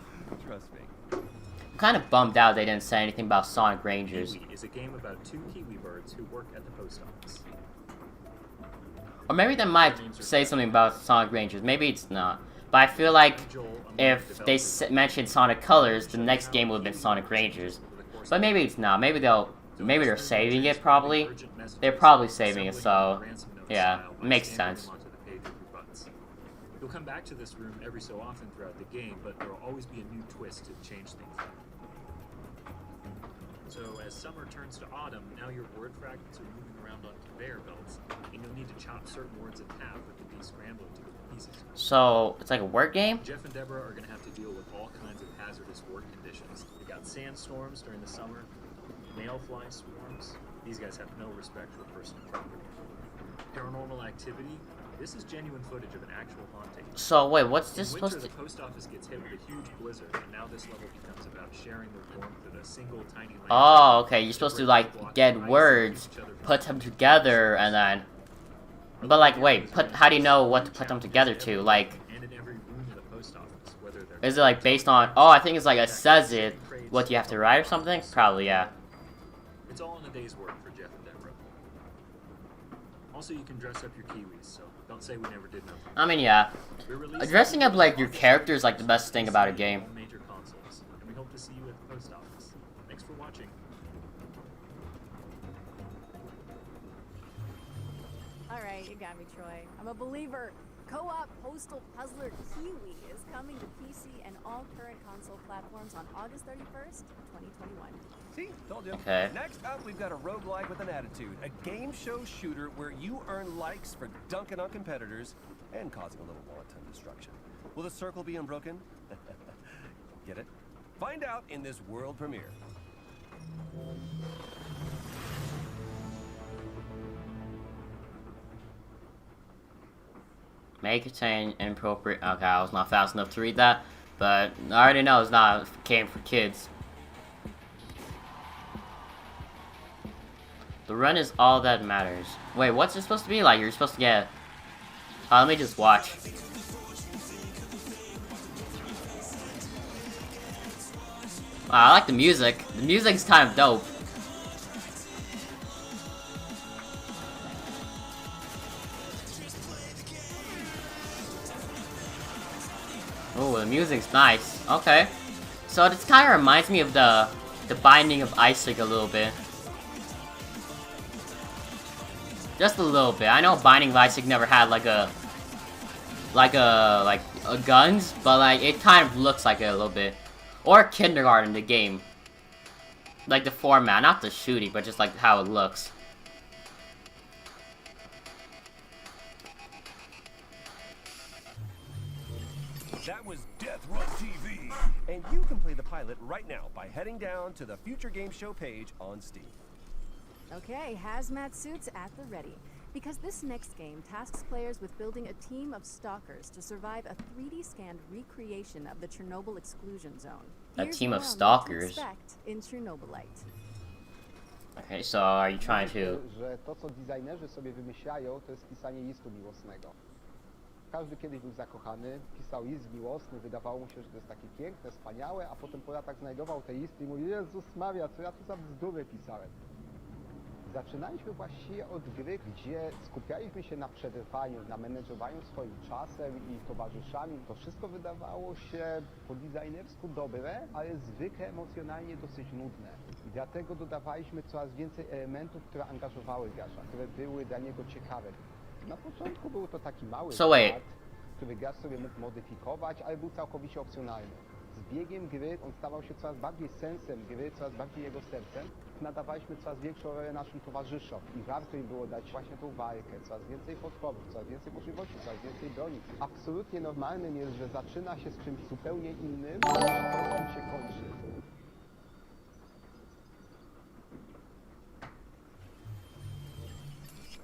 S3: Trust me.
S1: I'm kind of bummed out they didn't say anything about Sonic Rangers.
S5: Kiwi is a game about two Kiwi birds who work at the post office.
S1: Or maybe they might say something about Sonic Rangers. Maybe it's not. But I feel like if they mentioned Sonic Colors, the next game would have been Sonic Rangers. But maybe it's not. Maybe they're saving it, probably. They're probably saving it, so... Yeah, makes sense.
S5: You'll come back to this room every so often throughout the game, but there will always be a new twist to change things up. So as summer turns to autumn, now your word fragments are moving around on conveyor belts, and you'll need to chop certain words in half with the descrambling to get pieces.
S1: So, it's like a word game?
S5: Jeff and Deborah are going to have to deal with all kinds of hazardous work conditions. We got sandstorms during the summer, mayfly swarms. These guys have no respect for personal property. Paranormal activity. This is genuine footage of an actual haunting.
S1: So wait, what's this supposed to?
S5: The post office gets hit with a huge blizzard, and now this level becomes about sharing the warmth of a single tiny lamp.
S1: Oh, okay. You're supposed to like get words, put them together, and then. But like, wait, how do you know what to put them together to? Like, is it like based on? Oh, I think it's like it says it. What do you have to write or something? Probably, yeah.
S5: It's all in a day's work for Jeff and Deborah. Also, you can dress up your Kiwis, so don't say we never did nothing.
S1: I mean, yeah. Dressing up like your character is like the best thing about a game.
S5: Major consoles, and we hope to see you at the post office. Thanks for watching.
S2: Alright, you got me, Troy. I'm a believer. Co-op Postal Puzzler Kiwi is coming to PC and all current console platforms on August 31st, 2021.
S3: See? Told you.
S1: Okay.
S3: Next up, we've got a roguelike with an attitude. A game show shooter where you earn likes for dunking on competitors and causing a little wanton destruction. Will the circle be unbroken? Get it? Find out in this world premiere.
S1: May contain inappropriate. Okay, I was not fast enough to read that, but I already know it's not a game for kids. The run is all that matters. Wait, what's it supposed to be like? You're supposed to get. Let me just watch. Wow, I like the music. The music's kind of dope. Oh, the music's nice. Okay. So this kind of reminds me of the Binding of Isaac a little bit. Just a little bit. I know Binding of Isaac never had like a guns, but like it kind of looks like it a little bit. Or Kindergarten, the game. like the format, not the shooting, but just like how it looks.
S3: That was Death Run TV. And you can play the pilot right now by heading down to the Future Game Show page on Steam.
S2: Okay, hazmat suits at the ready. Because this next game tasks players with building a team of stalkers to survive a 3D scanned recreation of the Chernobyl exclusion zone.
S1: A
S2: Here's
S1: team of
S2: more on what to
S1: stalkers?
S2: expect in Chernobylite.
S1: Okay, so are you trying to...
S4: Że to, co designerzy sobie wymyślają, to jest pisanie listu miłosnego. Każdy kiedyś był zakochany, pisał list miłosny, wydawało mu się, że to jest takie piękne, wspaniałe, a potem po latach znajdował te listy i mówił: Jezus Maria, co ja tu za bzdury pisałem. Zaczynaliśmy właściwie od gry, gdzie skupialiśmy się na przetrwaniu, na menedżowaniu swoim czasem i towarzyszami. To wszystko wydawało się po designersku dobre, ale zwykle emocjonalnie dosyć nudne. I dlatego dodawaliśmy coraz więcej elementów, które angażowały gracza, które były dla niego ciekawe. Na początku był to taki mały świat, który gracz sobie mógł modyfikować, ale był całkowicie opcjonalny. Z biegiem gry on stawał się coraz bardziej sensem gry, coraz bardziej jego sercem. Nadawaliśmy coraz większą rolę naszym towarzyszom i warto im było dać właśnie tą walkę, coraz więcej potworów, coraz więcej możliwości, coraz więcej broni. Absolutnie normalnym jest, że zaczyna się z czymś zupełnie innym, a to czym się kończy.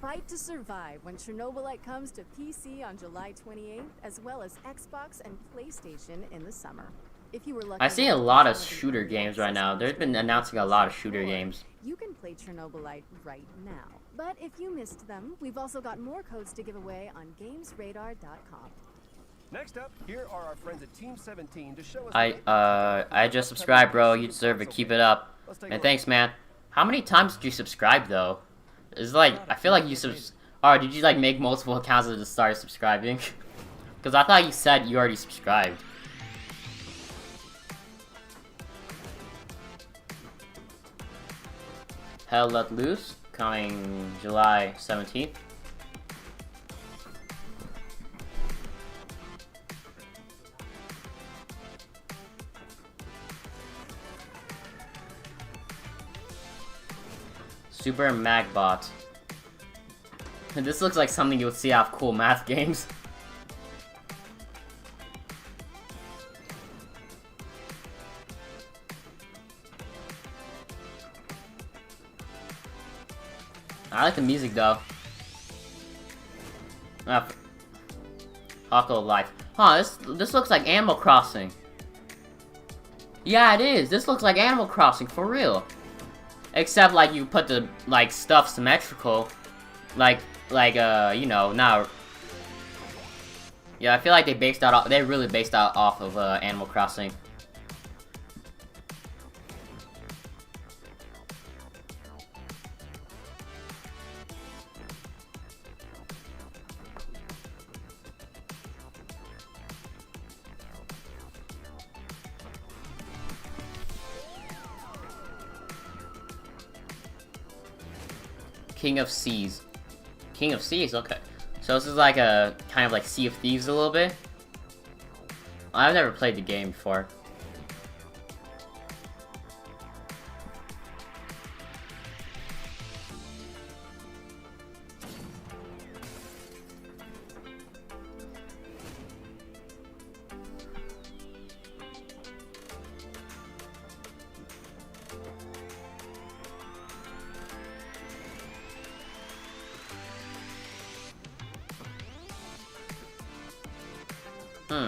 S2: Fight to survive when Chernobylite comes to PC on July 28th, as well as Xbox and PlayStation in the summer. If you were lucky
S1: I see a lot of shooter games right now. They've been announcing a lot of shooter games.
S2: You can play Chernobylite right now. But if you missed them, we've also got more codes to give away on GamesRadar.com.
S3: Next up, here are our friends at Team 17 to show us...
S1: I just subscribed, bro. You deserve it. Keep it up. And thanks, man. How many times did you subscribe, though? It's like, I feel like you or did you like make multiple accounts and just start subscribing? Because I thought you said you already subscribed. Hell Let Loose, coming July 17th. Super Magbot. This looks like something you would see out of cool math games. I like the music though. Hawk of Life. Huh, this looks like Animal Crossing. Yeah, it is. This looks like Animal Crossing for real. Except like you put the like stuff symmetrical, like you know, now. Yeah, I feel like they really based out off of Animal Crossing. King of Seas. King of Seas, okay. So this is like a kind of like Sea of Thieves a little bit. I've never played the game before.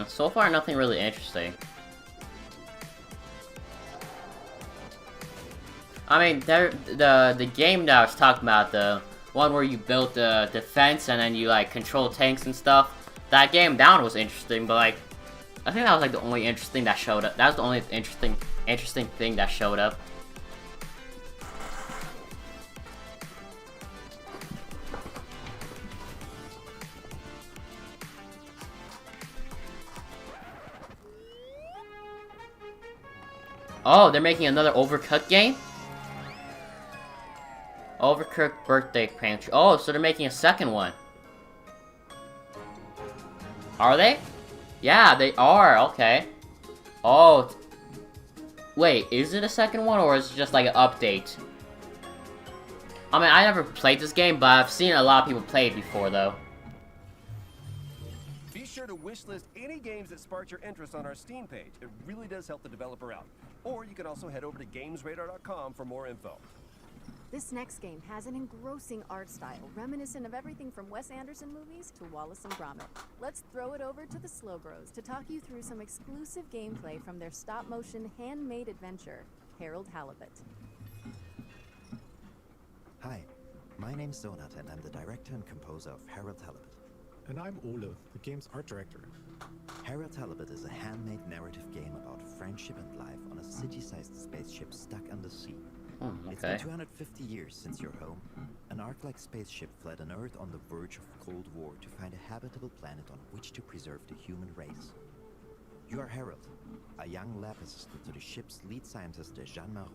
S1: So far nothing really interesting. I mean, the game that I was talking about, the one where you build the defense and then you like control tanks and stuff. That game, that one was interesting, but like, I think that was like the only interesting that showed up. That was the only interesting thing that showed up. Oh, they're making another Overcooked game? Overcooked Birthday Pantry. Oh, so they're making a second one. Are they? Yeah, they are. Okay. Oh. Wait, is it a second one, or is it just like an update? I mean, I never played this game, but I've seen a lot of people play it before, though.
S3: Be sure to wishlist any games that spark your interest on our Steam page. It really does help the developer out. Or you can also head over to GamesRadar.com for more info.
S2: This next game has an engrossing art style, reminiscent of everything from Wes Anderson movies to Wallace and Gromit. Let's throw it over to the Slowbros to talk you through some exclusive gameplay from their stop-motion handmade adventure, Harold Halibut.
S6: Hi, my name's Donat, and I'm the director and composer of Harold Halibut.
S22: And I'm Olof, the game's art director.
S6: Harold Halibut is a handmade narrative game about friendship and life on a city-sized spaceship stuck under sea. It's been 250 years since your home. An Ark-like spaceship fled an Earth on the verge of Cold War to find a habitable planet on which to preserve the human race. You are Harold, a young lab assistant to the ship's lead scientist, Jean Marot.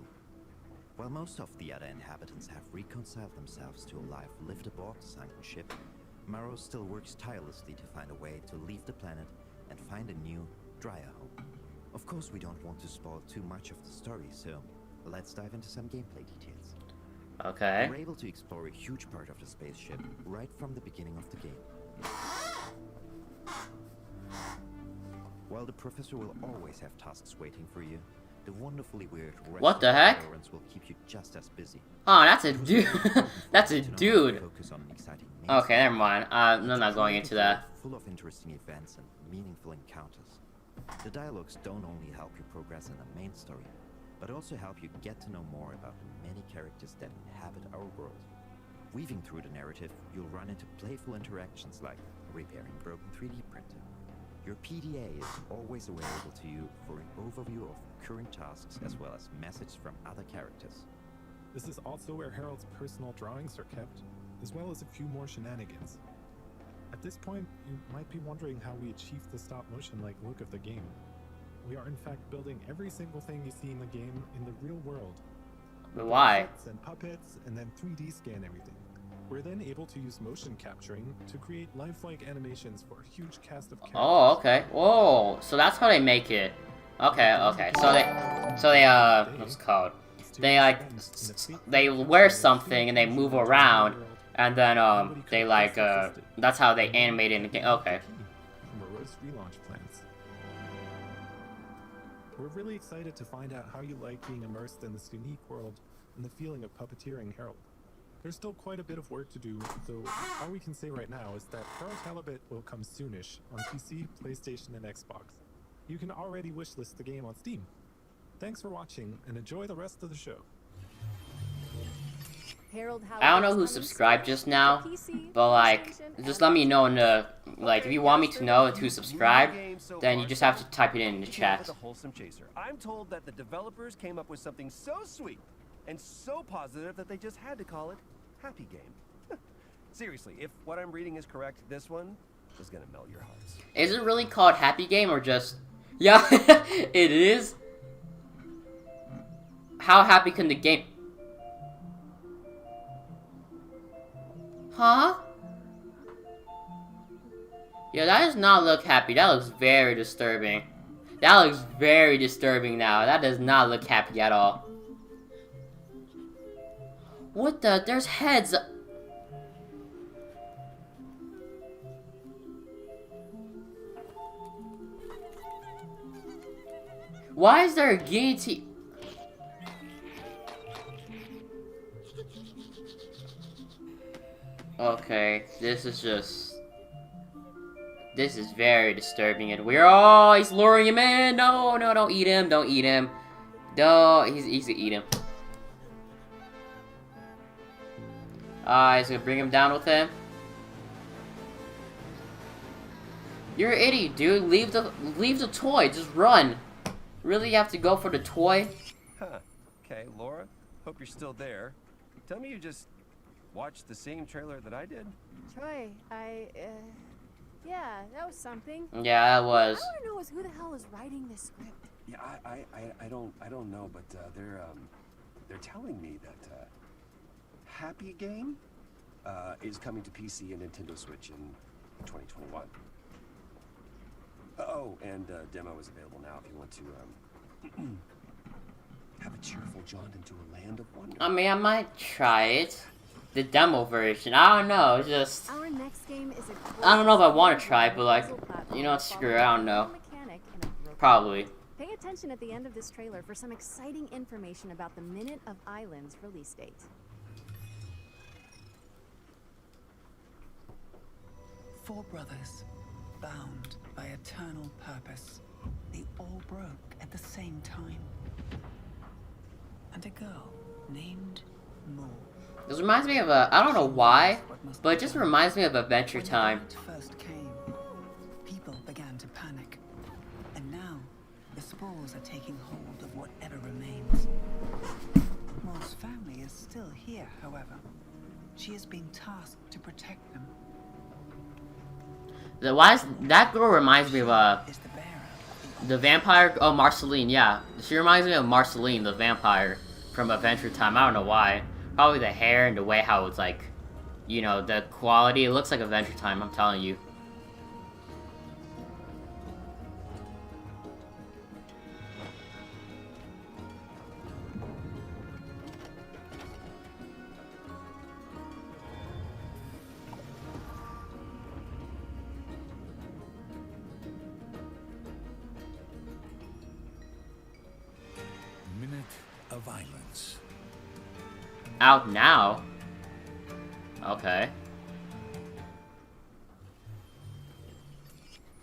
S6: While most of the other inhabitants have reconciled themselves to a life lived aboard the sunken ship, Marot still works tirelessly to find a way to leave the planet and find a new, drier home. Of course, we don't want to spoil too much of the story, so let's dive into some gameplay details.
S1: Okay.
S6: We're able to explore a huge part of the spaceship right from the beginning of the game. While the professor will always have tasks waiting for you, the wonderfully weird
S1: what the heck?
S6: will keep you just as busy.
S1: Oh, that's a dude. That's a dude. Okay, never mind. I'm not going into that.
S6: Full of interesting events and meaningful encounters. The dialogues don't only help you progress in the main story, but also help you get to know more about the many characters that inhabit our world. Weaving through the narrative, you'll run into playful interactions like repairing a broken 3D printer. Your PDA is always available to you for an overview of current tasks as well as messages from other characters.
S22: This is also where Harold's personal drawings are kept, as well as a few more shenanigans. At this point, you might be wondering how we achieved the stop-motion-like look of the game. We are in fact building every single thing you see in the game in the real world.
S1: But why?
S22: And puppets, and then 3D scan everything. We're then able to use motion capturing to create lifelike animations for a huge cast of characters.
S1: Oh, okay. Whoa, so that's how they make it. Okay, okay. So they what's it called? They like they wear something and they move around, and then they like that's how they animate it in the game. Okay.
S22: From Marot's relaunch plans. We're really excited to find out how you like being immersed in this unique world and the feeling of puppeteering Harold. There's still quite a bit of work to do, so all we can say right now is that Harold Halibut will come soonish on PC, PlayStation, and Xbox. You can already wishlist the game on Steam. Thanks for watching, and enjoy the rest of the show.
S1: I don't know who subscribed just now, but like, just let me know in the, like, if you want me to know who subscribed, then you just have to type it in the chat.
S3: The Wholesome Chaser. I'm told that the developers came up with something so sweet and so positive that they just had to call it Happy Game. Seriously, if what I'm reading is correct, this one is gonna melt your hearts.
S1: Is it really called Happy Game or just... Yeah, it is. How happy can the game... Huh? Yeah, that does not look happy. That looks very disturbing. That looks very disturbing now. That does not look happy at all. What the? There's heads. Why is there a guillotine? Okay, this is just... This is very disturbing and weird. Oh, he's luring him in. No, no, don't eat him. Don't eat him. Don't. He's gonna eat him. He's gonna bring him down with him. You're an idiot, dude. Leave the toy. Just run. Really, you have to go for the toy?
S3: Huh. Okay, Laura. Hope you're still there. Tell me you just watched the same trailer that I did.
S2: Troy, yeah, that was something.
S1: Yeah, that was.
S2: I want to know is who the hell is writing this script.
S3: Yeah, I don't know, but they're telling me that Happy Game is coming to PC and Nintendo Switch in 2021. Oh, and demo is available now if you want to have a cheerful jaunt into a land of wonder.
S1: I mean, I might try it. The demo version. I don't know. It's just.
S2: Our next game is
S1: I don't know if I want to try it, but like, you know, screw it. I don't know. Probably.
S2: Pay attention at the end of this trailer for some exciting information about the Minute of Islands release date.
S19: Four brothers, bound by eternal purpose. They all broke at the same time. And a girl named Mo.
S1: This reminds me of a. I don't know why, but it just reminds me of Adventure Time.
S19: When the night first came, people began to panic. And now, the spores are taking hold of whatever remains. Mo's family is still here, however. She has been tasked to protect them.
S1: Why is that girl reminds me of the vampire? Oh, Marceline. Yeah, she reminds me of Marceline, the vampire from Adventure Time. I don't know why. Probably the hair and the way how it's like, you know, the quality. It looks like Adventure Time. I'm telling you.
S7: Minute of Islands.
S1: Out now? Okay.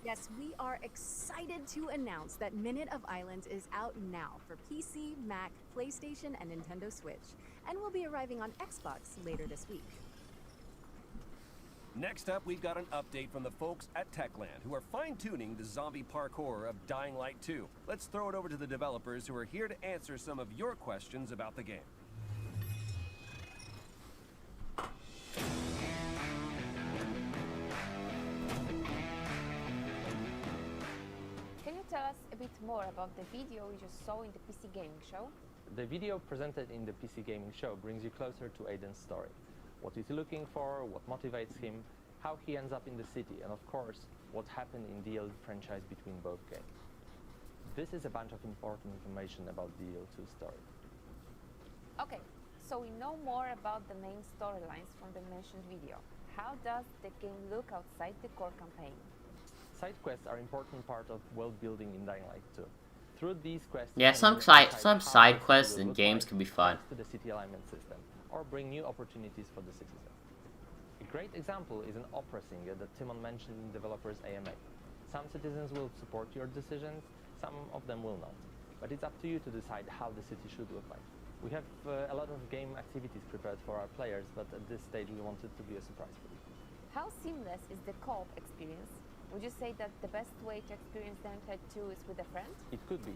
S2: Yes, we are excited to announce that Minute of Islands is out now for PC, Mac, PlayStation, and Nintendo Switch, and will be arriving on Xbox later this week.
S3: Next up, we've got an update from the folks at Techland, who are fine-tuning the zombie parkour of Dying Light 2. Let's throw it over to the developers, who are here to answer some of your questions about the game.
S8: Can you tell us a bit more about the video we just saw in the PC Gaming Show?
S23: The video presented in the PC Gaming Show brings you closer to Aiden's story. What is he looking for, what motivates him, how he ends up in the city, and of course, what happened in the old franchise between both games. This is a bunch of important information about the DL2 story.
S8: Okay, so we know more about the main storylines from the mentioned video. How does the game look outside the core campaign?
S23: Side quests are an important part of world building in Dying Light 2. Through these quests,
S1: Yeah, some side quests in games can be fun.
S23: To the city alignment system, or bring new opportunities for the citizens. A great example is an opera singer that Timon mentioned in developers AMA. Some citizens will support your decisions, some of them will not. But it's up to you to decide how the city should look like. We have a lot of game activities prepared for our players, but at this stage we want it to be a surprise for you.
S8: How seamless is the co-op experience? Would you say that the best way to experience Dying Light 2 is with a friend?
S23: It could be.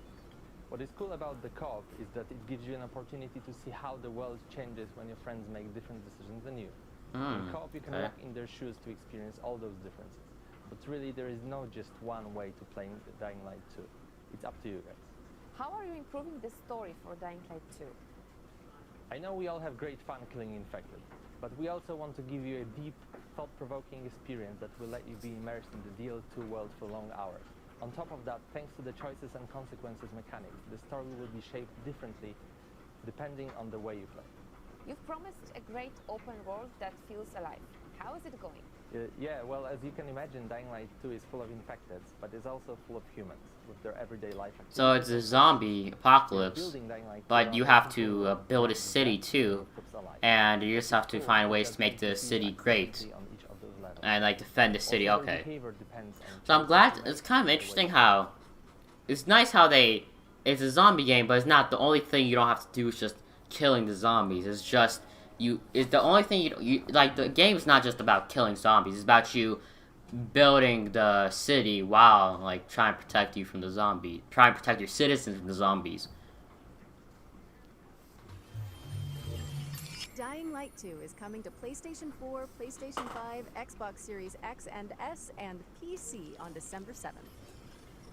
S23: What is cool about the co-op is that it gives you an opportunity to see how the world changes when your friends make different decisions than you. In co-op you can walk in their shoes to experience all those differences. But really there is no just one way to play Dying Light 2. It's up to you guys.
S8: How are you improving the story for Dying Light 2?
S23: I know we all have great fun killing infected, but we also want to give you a deep, thought-provoking experience that will let you be immersed in the DL2 world for long hours. On top of that, thanks to the choices and consequences mechanics, the story will be shaped differently depending on the way you play.
S8: You've promised a great open world that feels alive. How is it going?
S23: Yeah, well, as you can imagine, Dying Light 2 is full of infecteds, but it's also full of humans with their everyday life activities.
S1: So it's a zombie apocalypse, but you have to build a city too, and you just have to find ways to make the city great, and like defend the city. Okay. So I'm glad. It's kind of interesting how it's nice how it's a zombie game, but it's not the only thing you don't have to do is just killing the zombies. It's just it's the only thing you like. The game's not just about killing zombies. It's about you building the city while like trying to protect you from the zombie, trying to protect your citizens from the zombies.
S2: Dying Light 2 is coming to PlayStation 4, PlayStation 5, Xbox Series X and S, and PC on December 7th.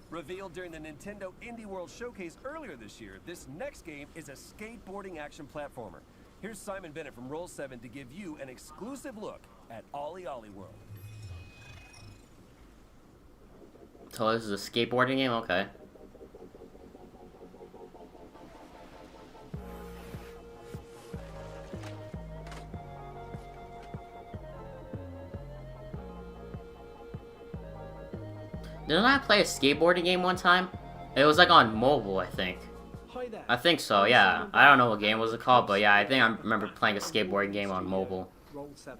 S3: Revealed during the Nintendo Indie World Showcase earlier this year, this next game is a skateboarding action platformer. Here's Simon Bennett from Roll7 to give you an exclusive look at OlliOlli World.
S1: So this is a skateboarding game? Okay. didn't I play a skateboarding game one time? It was like on mobile, I think. I think so, yeah. I don't know what game was it called, but yeah, I think I remember playing a skateboarding game on mobile.
S7: Roll 7.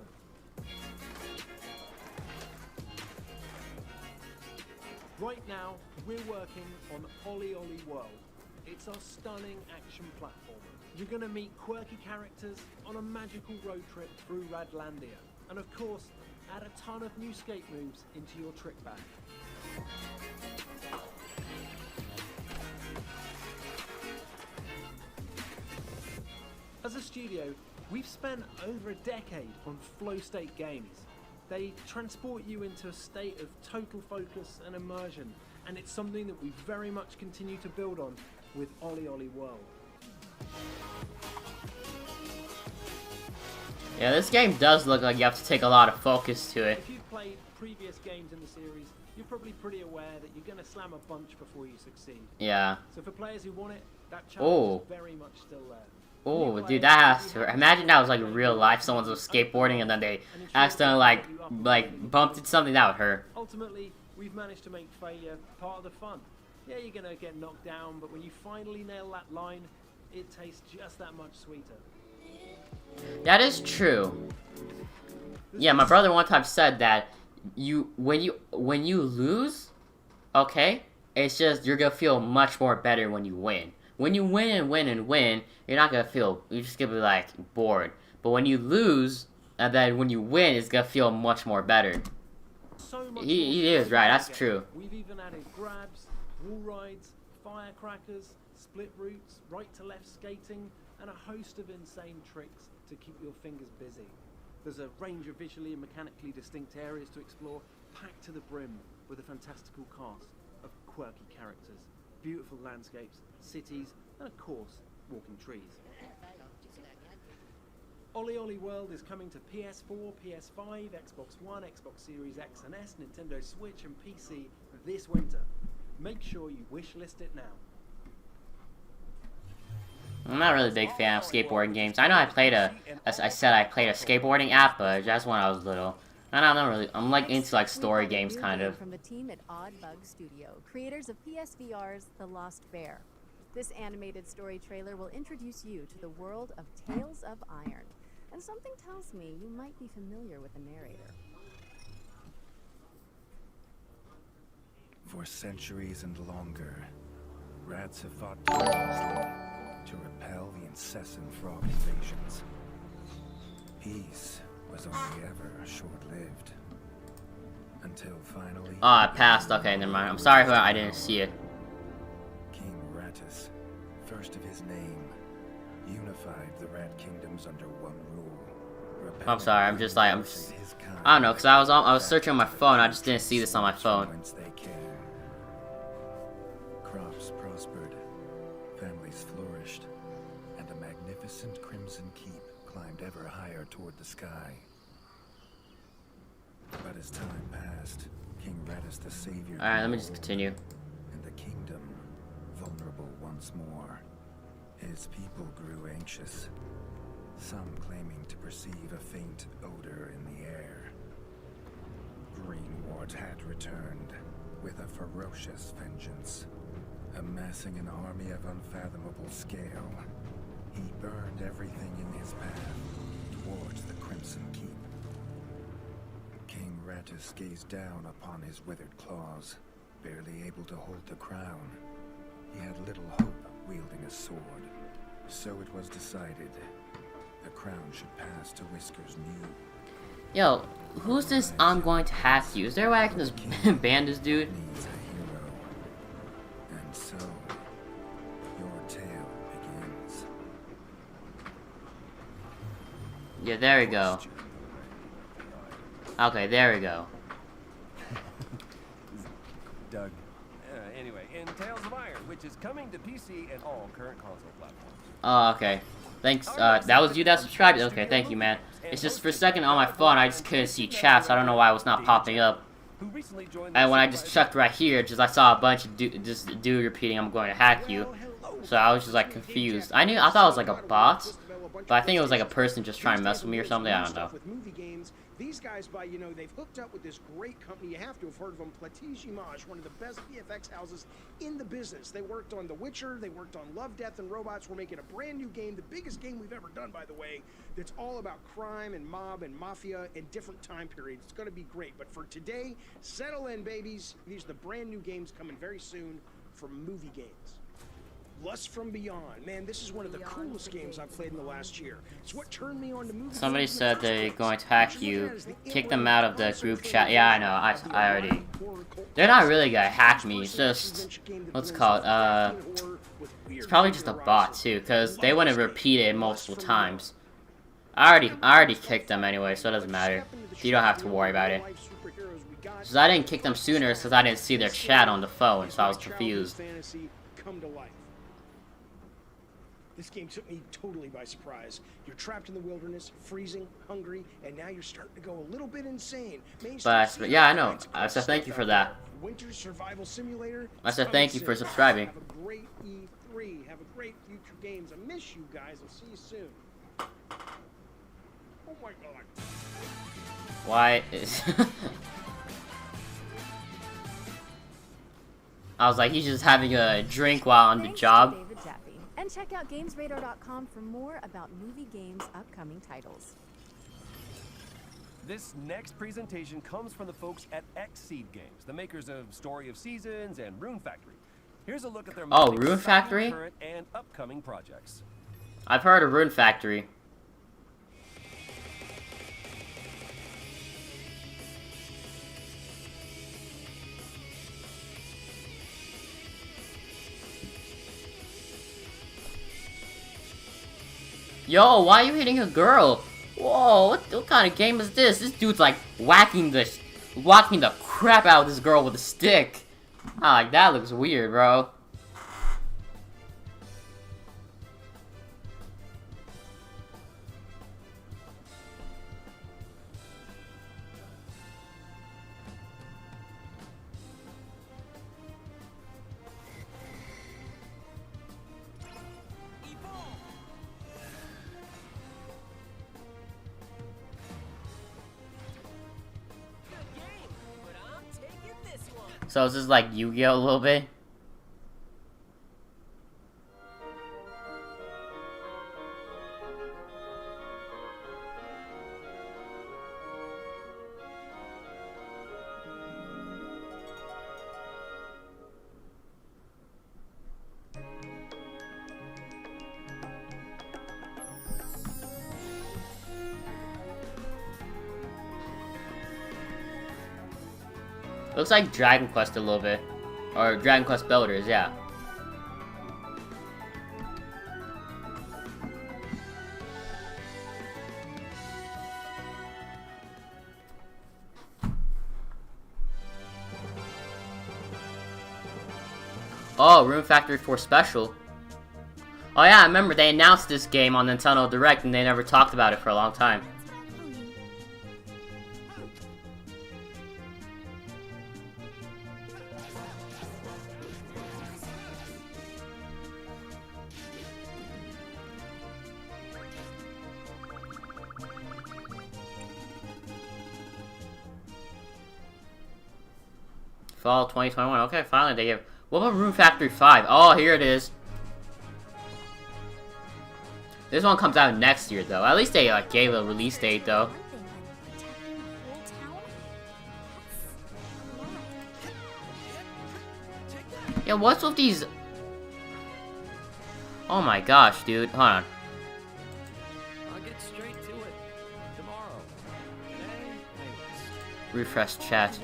S7: Right now, we're working on OlliOlli World. It's our stunning action platformer. You're gonna meet quirky characters on a magical road trip through Radlandia. And of course, add a ton of new skate moves into your trick bag. As a studio, we've spent over a decade on flow state games. They transport you into a state of total focus and immersion, and it's something that we very much continue to build on with OlliOlli World.
S1: Yeah, this game does look like you have to take a lot of focus to it.
S7: If you've played previous games in the series, you're probably pretty aware that you're going to slam a bunch before you succeed.
S1: Yeah.
S7: So for players who want it, that challenge is very much still there.
S1: Oh, dude, that has to. Imagine that was like real life. Someone was skateboarding and then they accidentally like bumped into something. That would hurt.
S7: Ultimately, we've managed to make failure part of the fun. Yeah, you're gonna get knocked down, but when you finally nail that line, it tastes just that much sweeter.
S1: That is true. Yeah, my brother one time said that when you lose, okay, it's just you're gonna feel much more better when you win. When you win and win and win, you're not gonna feel, you're just gonna be like bored. But when you lose, and then when you win, it's gonna feel much more better. He is right, that's true.
S7: We've even added grabs, wall rides, firecrackers, split routes, right to left skating, and a host of insane tricks to keep your fingers busy. There's a range of visually and mechanically distinct areas to explore, packed to the brim with a fantastical cast of quirky characters, beautiful landscapes, cities, and of course, walking trees. OlliOlli World is coming to PS4, PS5, Xbox One, Xbox Series X and S, Nintendo Switch, and PC this winter. Make sure you wishlist it now.
S1: I'm not really a big fan of skateboarding games. I know I played as I said, I played a skateboarding app, but just when I was little. And I'm not really, I'm like into like story games kind of.
S2: From the team at Odd Bug Studio, creators of PSVR's The Lost Bear. This animated story trailer will introduce you to the world of Tales of Iron. And something tells me you might be familiar with the narrator.
S9: For centuries and longer, rats have fought tirelessly to repel the incessant frog invasions. Peace was only ever short-lived. Until finally...
S1: Oh, I passed. Okay, never mind. I'm sorry if I didn't see it.
S9: King Rattus, first of his name, unified the Rat Kingdoms under one rule.
S1: I'm sorry. I'm just like I don't know, cause I was searching on my phone. I just didn't see this on my phone.
S9: Crops prospered, families flourished, and a magnificent Crimson Keep climbed ever higher toward the sky. But as time passed, King Rattus the Savior...
S1: Alright, let me just continue.
S9: And the kingdom, vulnerable once more. His people grew anxious, some claiming to perceive a faint odor in the air. Greenward had returned, with a ferocious vengeance. Amassing an army of unfathomable scale, he burned everything in his path towards the Crimson Keep. King Rattus gazed down upon his withered claws, barely able to hold the crown. He had little hope wielding a sword, so it was decided the crown should pass to Whiskers New.
S1: Yo, who's this I'm going to hack you? Is there a way I can just ban this dude?
S9: And so, your tale begins.
S1: Yeah, there we go. Okay, there we go.
S3: Doug. Anyway, in Tales of Iron, which is coming to PC and all current console platforms.
S1: Oh, okay. Thanks. That was you that subscribed? Okay, thank you, man. It's just for a second on my phone, I just couldn't see chats. I don't know why it was not popping up. And when I just checked right here, just I saw a bunch of this dude repeating, "I'm going to hack you." So I was just like confused. I thought it was like a bot, but I think it was like a person just trying to mess with me or something. I don't know.
S10: With movie games, these guys, they've hooked up with this great company. You have to have heard of them, Plattige Image, one of the best VFX houses in the business. They worked on The Witcher, they worked on Love, Death, and Robots. We're making a brand new game, the biggest game we've ever done, by the way, that's all about crime and mob and mafia in different time periods. It's going to be great. But for today, settle in, babies. These are the brand new games coming very soon from Movie Games. Lust from Beyond. Man, this is one of the coolest games I've played in the last year. It's what turned me on to movie.
S1: Somebody said they're going to hack you. Kick them out of the group chat. Yeah, I know. I already... They're not really gonna hack me. It's just... What's it called? It's probably just a bot, too, because they wouldn't repeat it multiple times. I already kicked them anyway, so it doesn't matter. You don't have to worry about it. Because I didn't kick them sooner, because I didn't see their chat on the phone, so I was confused.
S10: This game took me totally by surprise. You're trapped in the wilderness, freezing, hungry, and now you're starting to go a little bit insane.
S1: But yeah, I know. I said thank you for that.
S10: Winter Survival Simulator.
S1: I said thank you for subscribing.
S10: Have a great E3. Have a great future games. I miss you guys. I'll see you soon. Oh my god.
S1: Why is... I was like, he's just having a drink while on the job.
S2: And check out GamesRadar.com for more about movie games' upcoming titles.
S3: This next presentation comes from the folks at Xseed Games, the makers of Story of Seasons and Rune Factory. Here's a look at their
S1: Rune Factory?
S3: current and upcoming projects.
S1: I've heard of Rune Factory. Yo, why are you hitting a girl? Whoa, what kind of game is this? This dude's like whacking the crap out of this girl with a stick. Like, that looks weird, bro. So is this like Yu-Gi-Oh! A little bit? Looks like Dragon Quest a little bit. Or Dragon Quest Builders, yeah. Oh, Rune Factory 4 Special. Oh yeah, I remember they announced this game on Nintendo Direct and they never talked about it for a long time. Fall 2021. Okay, finally they give. What about Rune Factory 5? Oh, here it is. This one comes out next year, though. At least they like gave a release date, though. Yeah, what's with these? Oh my gosh, dude. Hold on.
S3: I'll get straight to it tomorrow.
S1: Refresh chat.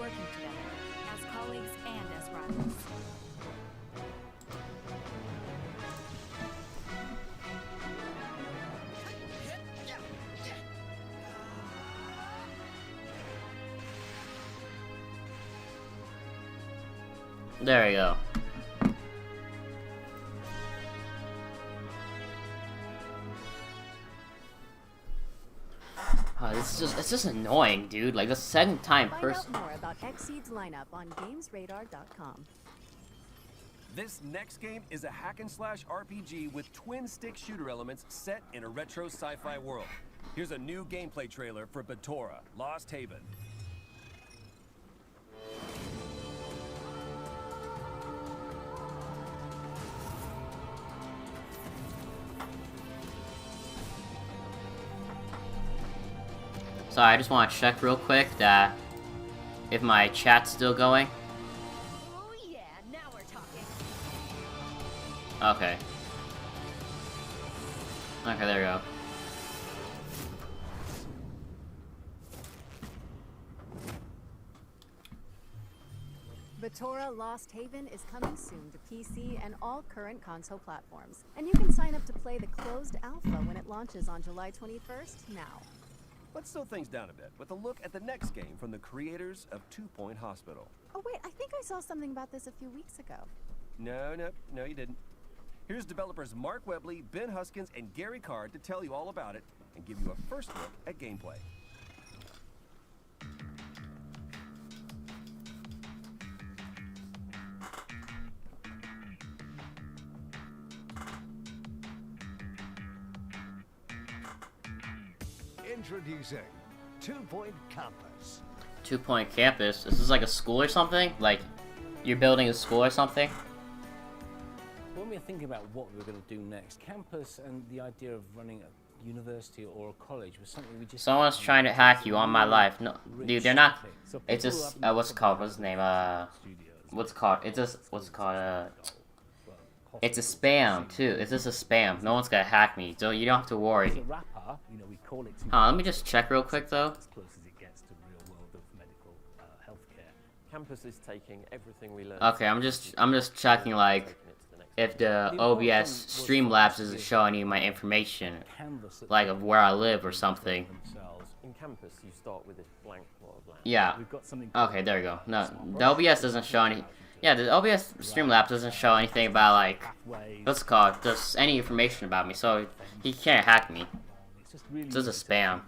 S1: There we go. Oh, it's just annoying, dude. Like the second time
S2: Find out more about Xseed's lineup on GamesRadar.com.
S3: This next game is a hack-and-slash RPG with twin-stick shooter elements set in a retro sci-fi world. Here's a new gameplay trailer for Batora: Lost Haven.
S1: So I just want to check real quick that if my chat's still going.
S11: Oh yeah, now we're talking.
S1: Okay. Okay, there we go.
S2: Batora Lost Haven is coming soon to PC and all current console platforms. And you can sign up to play the closed alpha when it launches on July 21st now.
S3: Let's slow things down a bit with a look at the next game from the creators of 2 Point Hospital.
S2: Oh wait, I think I saw something about this a few weeks ago.
S3: No, you didn't. Here's developers Mark Webley, Ben Huskins, and Gary Card to tell you all about it and give you a first look at gameplay.
S12: Introducing 2 Point Campus.
S1: 2 Point Campus? Is this like a school or something? Like, you're building a school or something?
S13: When we were thinking about what we were going to do next, campus and the idea of running a university or a college was something we just...
S1: Someone's trying to hack you on my life. No, dude, they're not... It's just, what's it called? What's his name? What's it called? It's just, what's it called? It's a spam, too. It's just a spam. No one's gonna hack me, so you don't have to worry.
S13: As a rapper, you know, we call it...
S1: Let me just check real quick, though.
S13: As close as it gets to real world of medical healthcare.
S23: Campus is taking everything we learned.
S1: Okay, I'm just checking, like, if the OBS Streamlabs doesn't show any of my information, like of where I live or something.
S23: In campus, you start with this blank plot of land.
S1: Yeah. Okay, there we go. No, the OBS doesn't show any. Yeah, the OBS Streamlabs doesn't show anything about, like, what's it called, just any information about me, so he can't hack me. It's just a spam.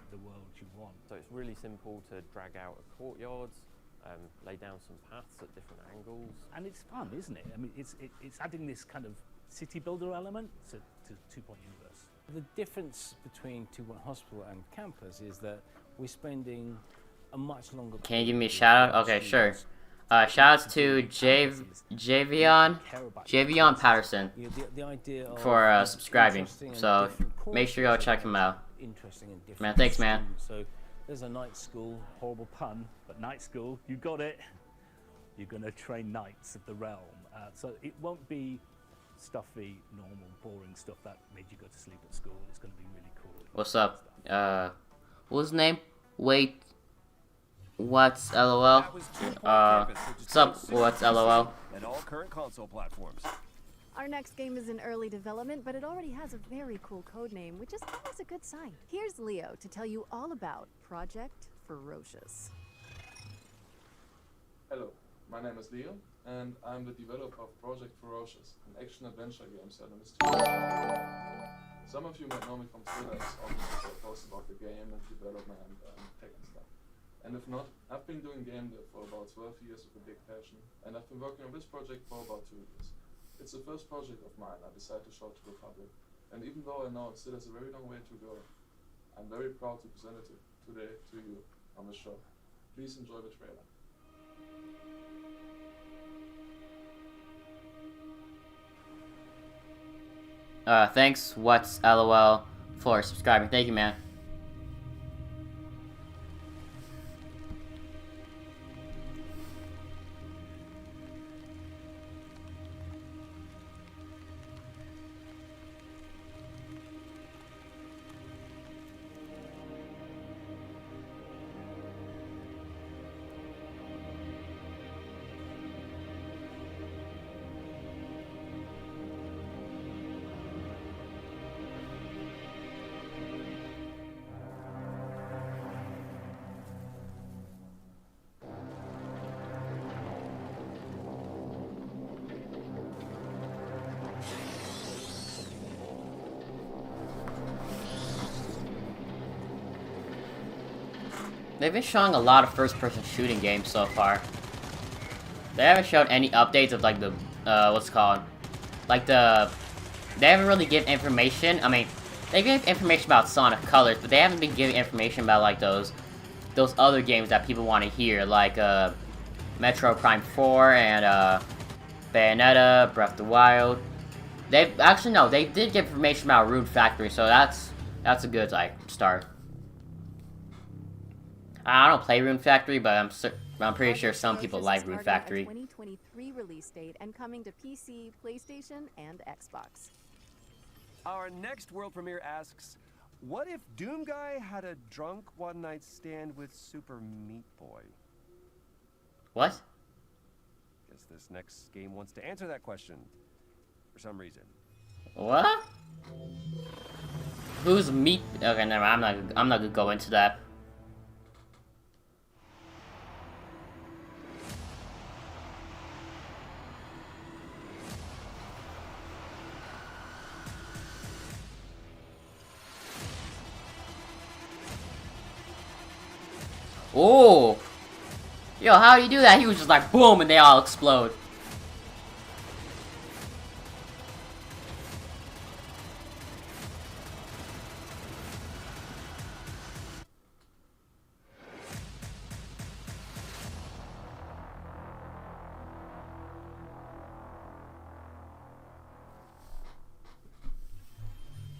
S23: So it's really simple to drag out a courtyard, lay down some paths at different angles.
S13: And it's fun, isn't it? I mean, it's adding this kind of city builder element to 2 Point Universe. The difference between 2 Point Hospital and campus is that we're spending a much longer...
S1: Can you give me a shout out? Okay, sure. Shout outs to Javion Patterson for subscribing. So make sure you go check him out. Man, thanks, man.
S13: So there's a night school, horrible pun, but night school, you got it. You're going to train knights of the realm. So it won't be stuffy, normal, boring stuff that made you go to sleep at school. It's going to be really cool.
S1: What's up? What's his name? Wait. What's LOL? What's up? What's LOL?
S3: And all current console platforms.
S2: Our next game is in early development, but it already has a very cool codename, which is always a good sign. Here's Leo to tell you all about Project Ferocious.
S24: Hello, my name is Leo, and I'm the developer of Project Ferocious, an action-adventure game set in the studio. Some of you might know me from Twitter, as often as I post about the game and development and tech and stuff. And if not, I've been doing game dev for about 12 years with a big passion, and I've been working on this project for about 2 years. It's the first project of mine I decided to show to the public, and even though I know it still has a very long way to go, I'm very proud to present it today to you on the show. Please enjoy the trailer.
S1: Thanks, What's LOL, for subscribing. Thank you, man. They've been showing a lot of first-person shooting games so far. They haven't shown any updates of like the what's it called? Like they haven't really given information. I mean, they gave information about Sonic Colors, but they haven't been giving information about like those other games that people want to hear, like Metro Prime 4 and Bayonetta, Breath of the Wild. They did give information about Rune Factory, so that's a good like start. I don't play Rune Factory, but I'm pretty sure some people like Rune Factory.
S2: 2023 release date and coming to PC, PlayStation, and Xbox.
S3: Our next world premiere asks, what if Doom Guy had a drunk one-night stand with Super Meat Boy?
S1: What?
S3: Guess this next game wants to answer that question for some reason.
S1: What? Who's Meat? Okay, never mind. I'm not gonna go into that. Oh! Yo, how do you do that? He was just like boom and they all explode.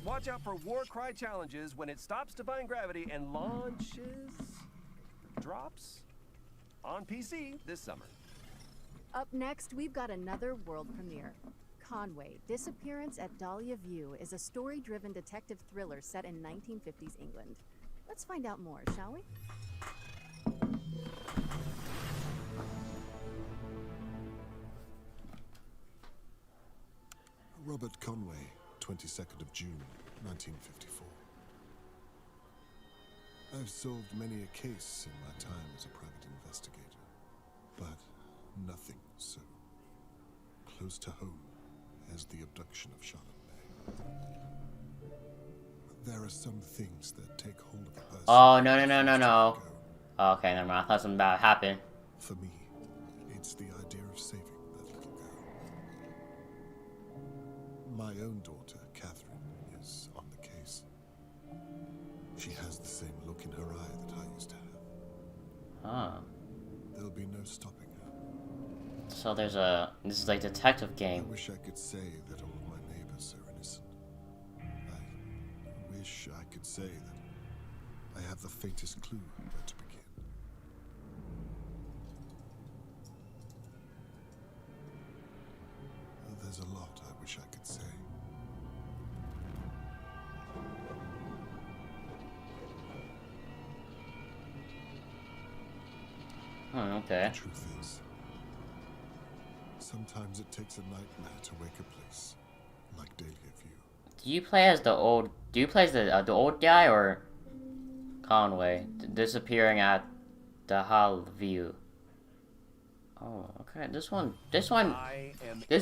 S3: Watch out for Warcry challenges when it stops defying gravity and drops on PC this summer.
S2: Up next, we've got another world premiere. Conway, Disappearance at Dahlia View is a story-driven detective thriller set in 1950s England. Let's find out more, shall we?
S14: Robert Conway, 22nd of June, 1954. I've solved many a case in my time as a private investigator, but nothing so close to home as the abduction of Charlotte May. There are some things that take hold of a person.
S1: Oh, no. Okay, never mind. I thought something bad happened.
S14: For me, it's the idea of saving that little girl. My own daughter, Catherine, is on the case. She has the same look in her eye that I used to have.
S1: Huh.
S14: There'll be no stopping her.
S1: So this is like a detective game.
S14: I wish I could say that all of my neighbors are innocent. I wish I could say that I have the faintest clue where to begin. There's a lot I wish I could say.
S1: Oh, okay.
S14: The truth is, sometimes it takes a nightmare to wake a place like Dahlia View.
S1: Do you play as the old old guy or Conway disappearing at the Hall View? Oh, okay. This one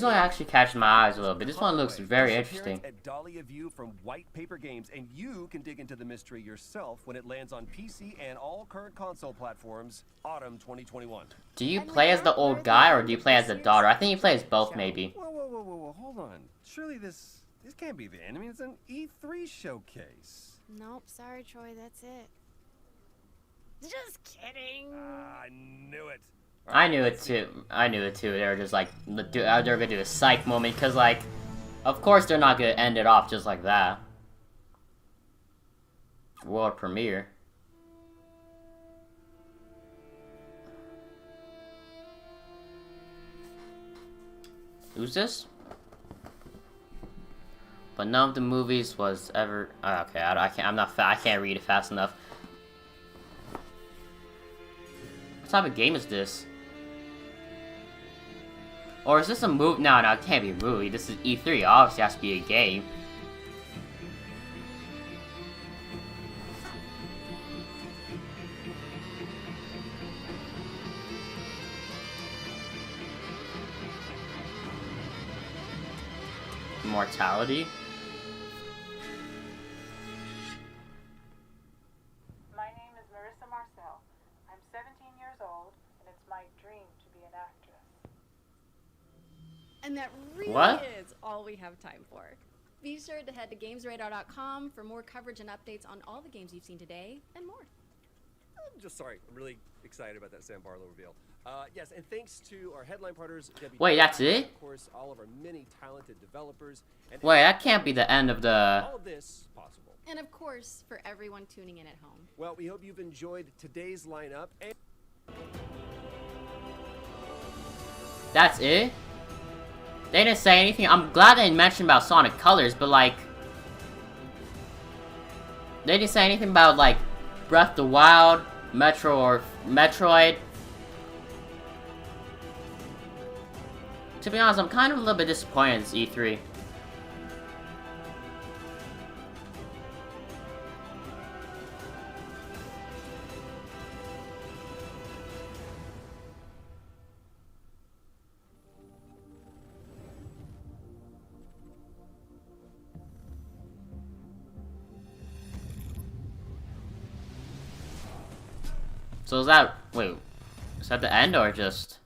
S1: actually catches my eyes a little bit. This one looks very interesting.
S3: At Dahlia View from White Paper Games, and you can dig into the mystery yourself when it lands on PC and all current console platforms, autumn 2021.
S1: Do you play as the old guy or do you play as the daughter? I think you play as both, maybe.
S3: Whoa, hold on. Surely this can't be the end. I mean, it's an E3 showcase.
S2: Nope, sorry, Troy, that's it. Just kidding.
S3: I knew it.
S1: I knew it too. They were just like, they're gonna do a psych moment, because, like, of course they're not gonna end it off just like that. World premiere. Who's this? But none of the movies was ever. Okay, I can't read it fast enough. What type of game is this? Or is this a movie? No, it can't be a movie. This is E3. Obviously, it has to be a game. Immortality?
S15: My name is Marissa Marcel. I'm 17 years old, and it's my dream to be an actress.
S2: And that really
S1: What?
S2: is all we have time for. Be sure to head to GamesRadar.com for more coverage and updates on all the games you've seen today and more.
S3: I'm just sorry. I'm really excited about that Sam Barlow reveal. Yes, and thanks to our headline partners, Debbie.
S1: Wait, that's it?
S3: Of course, all of our many talented developers. And
S1: Wait, that can't be the end of the...
S3: all of this possible.
S2: And of course, for everyone tuning in at home.
S3: Well, we hope you've enjoyed today's lineup. And
S1: That's it? They didn't say anything. I'm glad they didn't mention about Sonic Colors, but like... They didn't say anything about like Breath of the Wild, Metro or Metroid. To be honest, I'm kind of a little bit disappointed in this E3. So is that, wait, is that the end or just?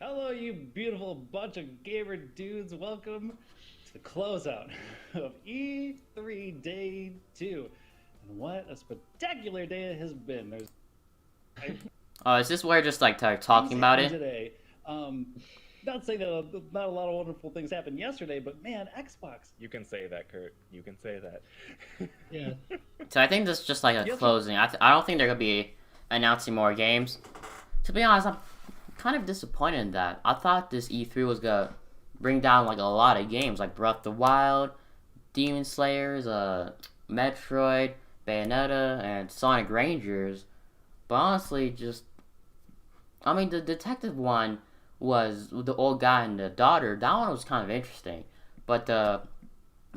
S13: Hello, you beautiful bunch of gamer dudes. Welcome to the closeout of E3 Day 2. And what a spectacular day it has been.
S1: Oh, is this where just like talking about it?
S13: Today. Not saying that not a lot of wonderful things happened yesterday, but man, Xbox.
S23: You can say that, Kurt. You can say that.
S13: Yeah.
S1: So I think this is just like a closing. I don't think they're gonna be announcing more games. To be honest, I'm kind of disappointed in that. I thought this E3 was gonna bring down like a lot of games, like Breath of the Wild, Demon Slayers, Metroid, Bayonetta, and Sonic Rangers. But honestly, just I mean, the detective one was the old guy and the daughter. That one was kind of interesting, but the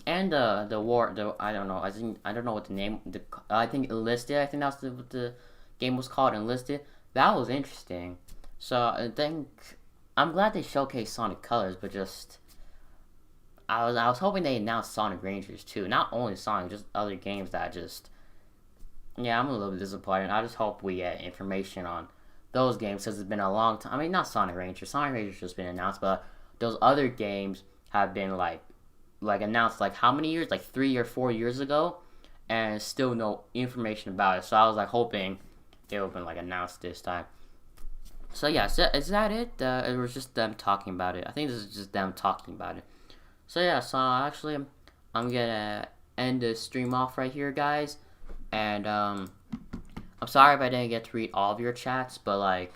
S1: war. I don't know. I don't know what the name. I think Enlisted. I think that's what the game was called, Enlisted. That was interesting. So I think I'm glad they showcased Sonic Colors, but just I was hoping they announced Sonic Rangers too. Not only Sonic, just other games that just. Yeah, I'm a little bit disappointed. I just hope we get information on those games because it's been a long time. I mean, not Sonic Rangers. Sonic Rangers just been announced, but those other games have been like announced like how many years? Like 3 or 4 years ago, and still no information about it. So I was like hoping it would been like announced this time. So yeah, is that it? It was just them talking about it. I think this is just them talking about it. So yeah, so actually I'm gonna end the stream off right here, guys, and I'm sorry if I didn't get to read all of your chats, but like,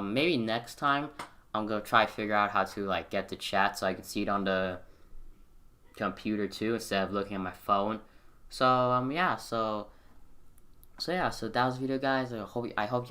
S1: maybe next time I'm gonna try to figure out how to like get the chat so I can see it on the computer too instead of looking at my phone. So yeah, so that was the video, guys. I hope